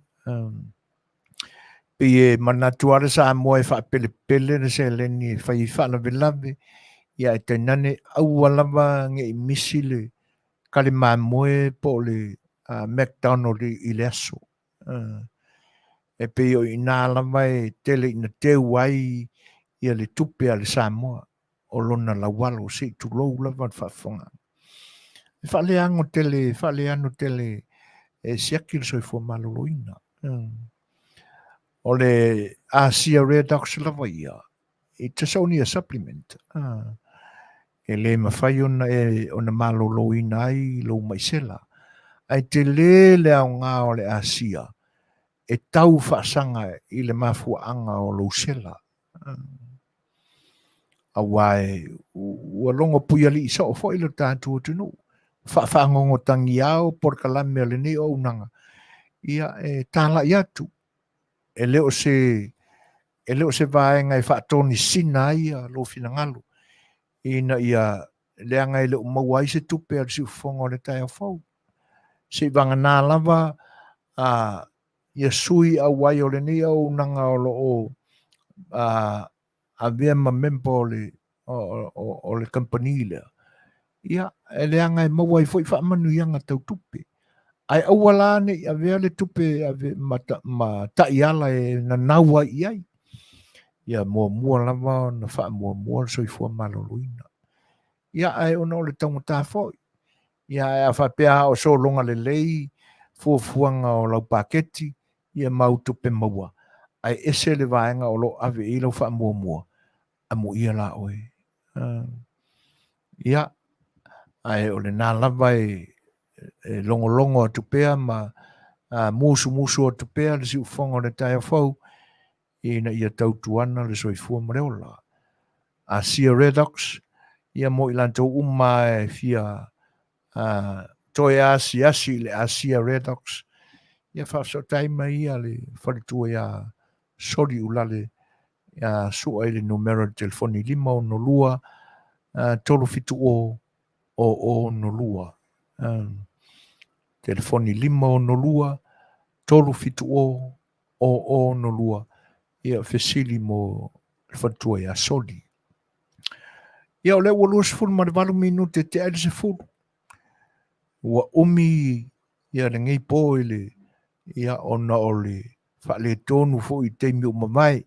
Pi e manatua le Samoa e whaapele pele le seleni e whai whaala velave ia e te nane au alava nge i misi le kale mamoe po le McDonald i le aso. E pe o ina alava e tele ina teu ai ia le tupe a le Samoa o lona lawalo se tu lou lava whafonga. E whaaleango tele e siakil soifua maloloina. O le Asia Redox lava ia. It's only a supplement. E le mawhai ona maloloina ai lo maisela. Ai te le au ngā o le Asia. E tau whaasanga i le mafuanga o lo sela. Awai, ua longa pui ali isa o fo ilo tātua tunu. Whaangongo tangi au, Polokalame o le ni o unanga. Ia tāla i atu. E leo se vaenga e whaatoni sina ia lo fina ngalu. Ina ia leanga i leo mawai se tupe al si ufonga o le tai au fau. Se vanga nā lava ia sui a wai o le ni o unanga o lo o a vea ma mempo o le company lea. Ia, e leanga e mawai foi wha manuianga tau tupe. Ai awala ne a vea le tupe ma taiala e na naua i ai. Ia mua lava na wha mua soifua maloluina. Ia ai ona o le tangata foi. Ia e a whapea o so longa le lei, fuafuanga o lau paketi, ia mau tupe maua. Ai ese le vaenga o lo ave i lau wha mua. Amu ia la oe. Ia, ai o le nā lava longo tupea ma musu o tupea le si ufonga le tai fau ina ia tautuana le soifua mareola. A sia redox, ia mo ilanto uma fia toi asi le a sia redox. Ia whafso taima ia le wharitua ia sori ulale ia sua ile numero telefoni 5 tolu fitu o no lua. Telefoni 5 tolu fitu o no lua. Ia fesili mo whatua ia soli. Ia o le ua luas fulu ma le 8 minute te aile se fulu. Ua umi ia le ngei po ile ia ona o le whaale tonu fo i teimi o mamai.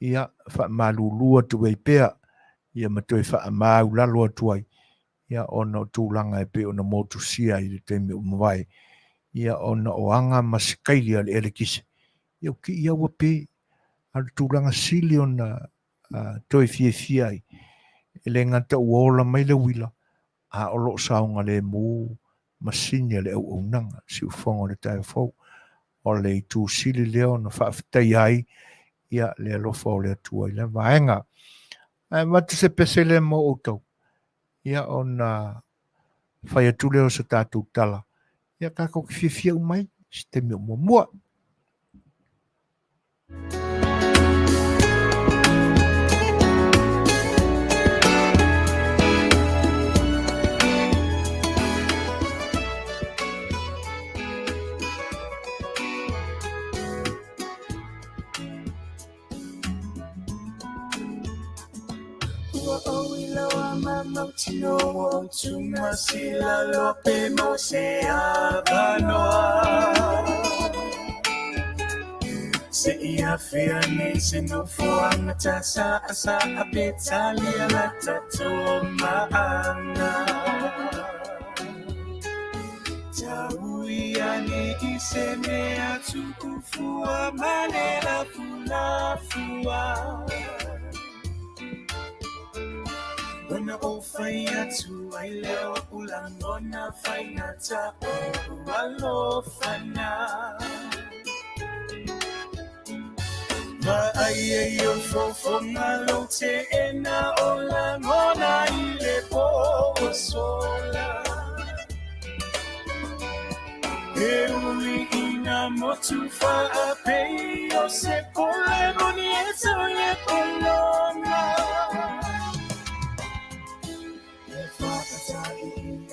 Ia wha malulua tuwei pea. Ia matoi wha mau lalo atuai. Ia ona o tūlanga e pe ona motusia i le teimi o mamai. Ia ona o anga masikaili ale ele kise. Ia ki ia ua pe. Al tūlanga sili ona toi fia ai. Ele ngata uola mai le wila. A olo saunga le mu masini le auaunaga. Si ufonga le tai fau. O le i tū sili leo na whaafitai ai. Ia le alofa o le atua i le vaenga. Mata se pese le mo outau. Ia ona whai atu leo sa tātou tala. Ia kako ki fia umai. Ste mi mua. Tino tuma sila lope mo se abanoa se iafia ni se no fuanga tasa asa apetalia la tatomaanga tauia ni isene atukufua manela fulafua Ona o fai atu ai leo ulangona fai nata o alofana Ma ai yo fofonga lo te ena ulangona ile po sola E ui ina motu fa ape o se pole monieto ye polonga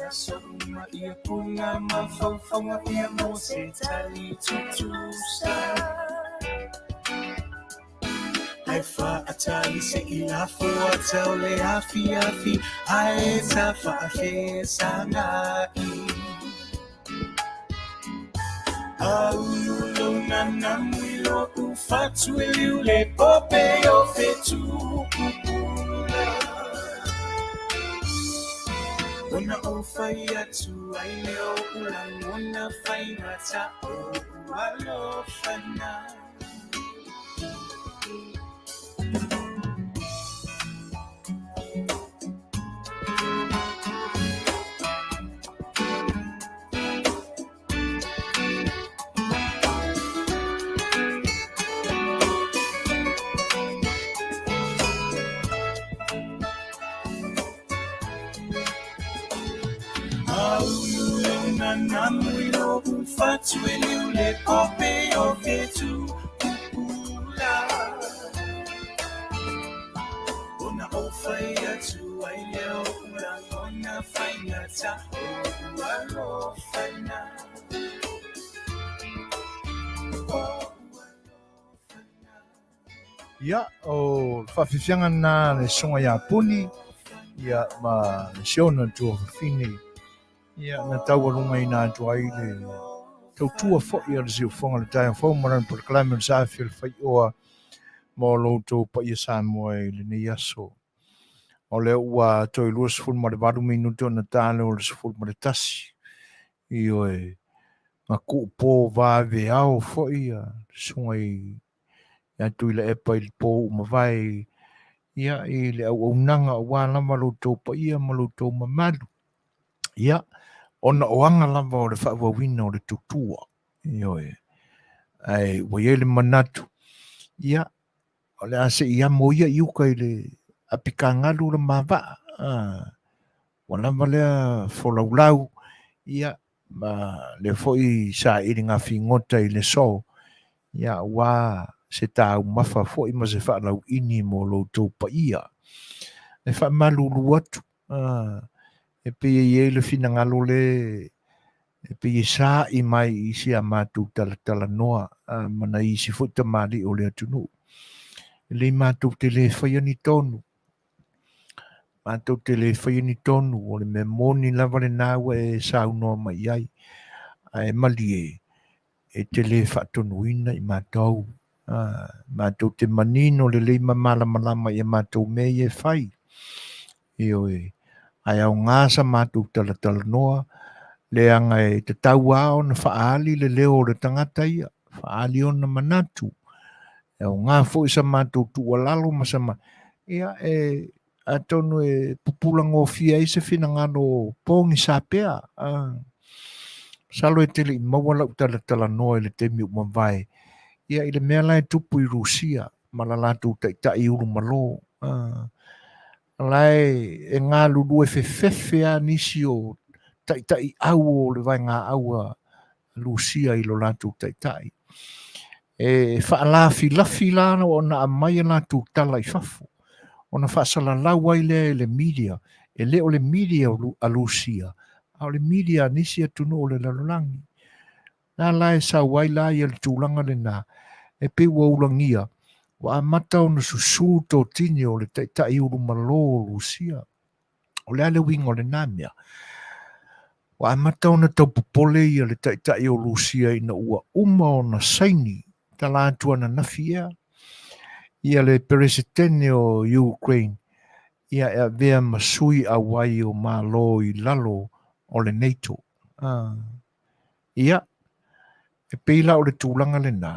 Soma ia punga mawhawhanga ia mo se tali tutusa Ai whaatali se ilafu a tau le afiafi Ai ta whaafe sangai Aululu nana mwilo ufatu iliu le pope o fetu Ona o fai atu ai leo ulangona fai ngata o alofana Auaunaga namui o ufatu eliu le kope o ketu kupula. Ona o fai atu ai leo ura ona fainata o alo faina. Ia o whawhiwhianga nā le songa ia puni, ia ma le siona tua whawhini, ia na tauarunga i nā tua i le tautua whoi ala siu whonga le taia whau maran Polokalame le Safi A Le Fai'oa mo loutou pa ia Samoa i le nei aso. O le ua toi lua sifuru ma le waru minuto na tāle o le sifuru ma le tasi. I oe ma ku'upō vāwe au whoi a sunga i ia tui le epa i le pō umawai ia i le auaunaga o wā lava loutou pa ia ma loutou mamalu. Ia, ona oanga lava o le whaawawina o le tutua. Ioe, ai, wai le manatu. Ia, o le ase ia mo ia iuka i le apikangalu le mawaa. Wana lea folaulau. Ia, le foi sa ili ngā whingota i le so. Ia, wā se tāu mafa foi ma se whaalau ini mo loutou pa ia. E whaamalulu atu. E pe e le fina ngalo le e pe e sa i mai i si a mātou Talatanoaga mana i si futa mali o le atunu. Le mātou Tele whaia ni tonu. Mātou Tele whaia ni tonu o le me moni lava le nāua e saunoa mai ai. E mali e Tele whaatonuina i mātou. Mātou te manino le leima malamalama i mātou me e whai. Ioe. Ai au ngasa mātou Talatanoaga le anga e te tau ao na whaali le leo le tangata ia. Whaali o na manatu. E au ngā fo isa mātou tualalo masama. Ia e atonu e pupulango fia i se fina ngano pongi sapea. Salo e tele i mawala Talatanoaga le temi umawai. Ia i le mea lai tupu i Rusia. Malalatu tai uru malo. Lai e ngā lulu e fefefe a nisi o tai au o le vai ngā aua Lucia i lo lātou tai. E whaalafi lafi lana o na amai lātou tala i whafo. O na whaasala lawa i le media. E le o le media a Lucia. A le media nisi atunu o le lalolangi. Nā lai sa wai la i le tūlanga le nā. E pe ua ulangia. Wa amata o na susu tō tini o le tai uru malo o Lucia. O le ale wingo le nāmia. Wa amata o na tau popole i le tai o Lucia ina ua uma o na saini ta lātua na nafia. Ia le peresetene o Ukraine. Ia e vea masui a wai o malo i lalo o le NATO. Ia e peila o le tūlanga le nā.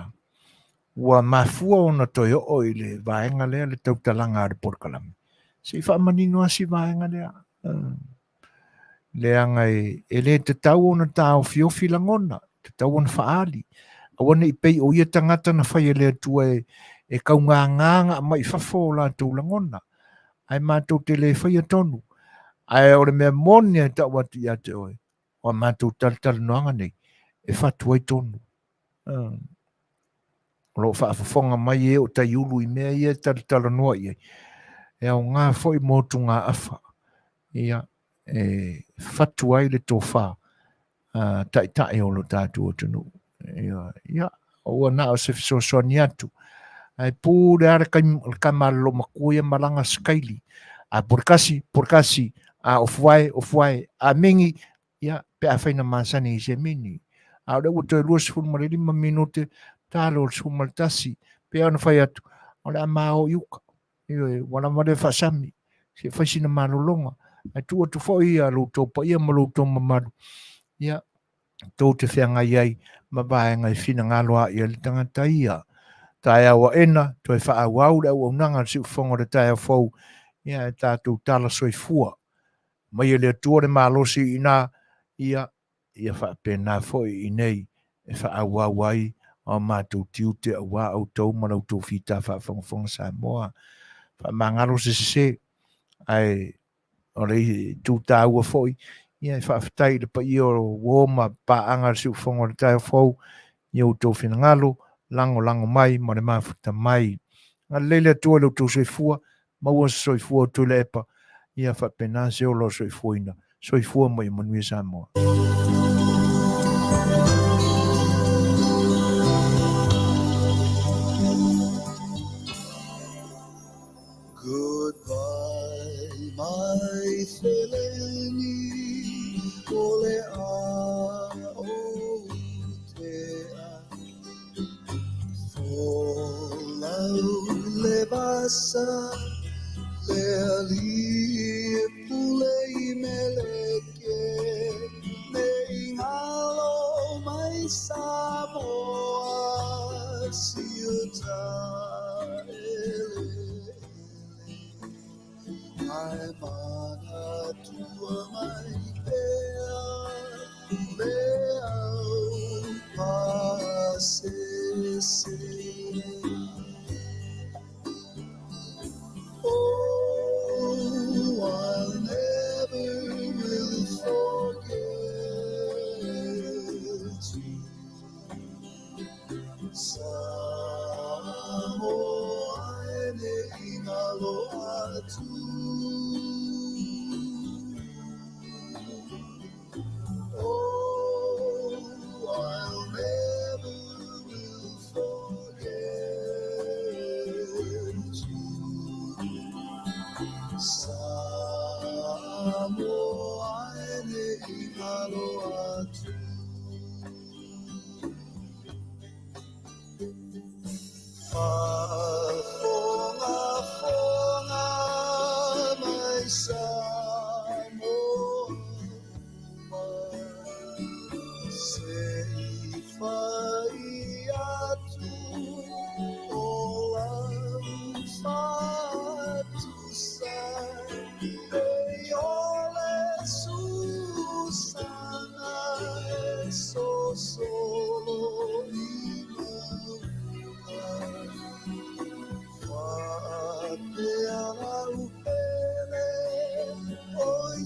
Ua mafua o na toi o i le vaenga lea le tautalanga a le Polokalame. Se i whaamanino asi vaenga lea. Leanga e le te tau o na tāo fiofi langona. Te tau o na whaali. Awana i pei o ia tangata na whai lea tua e kaunganga mai whafo la tau langona. Ai mātou Tele whai tonu. Ai o le mea moni e tau atu ia te oe. O mātou Talatanoaga nei. E whatu ai tonu. Lo whaafafonga mai e o tai ulu i mea i e Talatanoaga i. E au ngā whoi motu ngā awha. Ia e whatu ai le tō wha. Tai o lo tātu o tunu. Ia o na o se fisosoa ni atu. Ai pū le ara kamalo makuia malanga skaili. A porkasi, a ofuai, a mingi, ia pe a whaina Masani i se mini. A ora ua toi luas fulma le 5 minute, tālo le sumaltasi, pe ana whai atu. O le a mao iuka. Iwe, wana mare whasami, se whaisina malolonga. Ai tu atu whoi a loutou pa ia ma loutou mamaru. Ia, tō te whianga iai, ma vaenga i whina ngaloa ia le tangata ia. Tai awa ena, toi wha au le auaunaga si ufonga le tai au ia e tātou tala soifua. Mai le atua le malosi ina, ia wha pēnā foi i nei, e wha au ai, o mātou tiu te awa au tau ma loutou whita wha Samoa. Wha mangalo se, ai, o le tū tāua foi, ia e whaafitai le pa i o woma pa anga si ufongo le tai fau i o tō whinangalo, lango mai, ma le mafuta mai. Ngā leile atua le tō soifua, maua soifua tō le epa, ia whapena se o lo soifuina, soifua mo i Manuia Samoa. Goodbye, my Feleni, ole Auaunaga. Folau le basa, le ali pulei meleke, ne ingalo mai Samoa, siuta ai mana tua mai pea, leau pasese. Oh, I never will forget you. Samoa ne ingaloa tu. Oh, I'll never will forget you. Samoa ne ingaloa tu. Fofogaina mai Samoa, sei fai atu o fatu sai, ei ole Susana e solo Oi,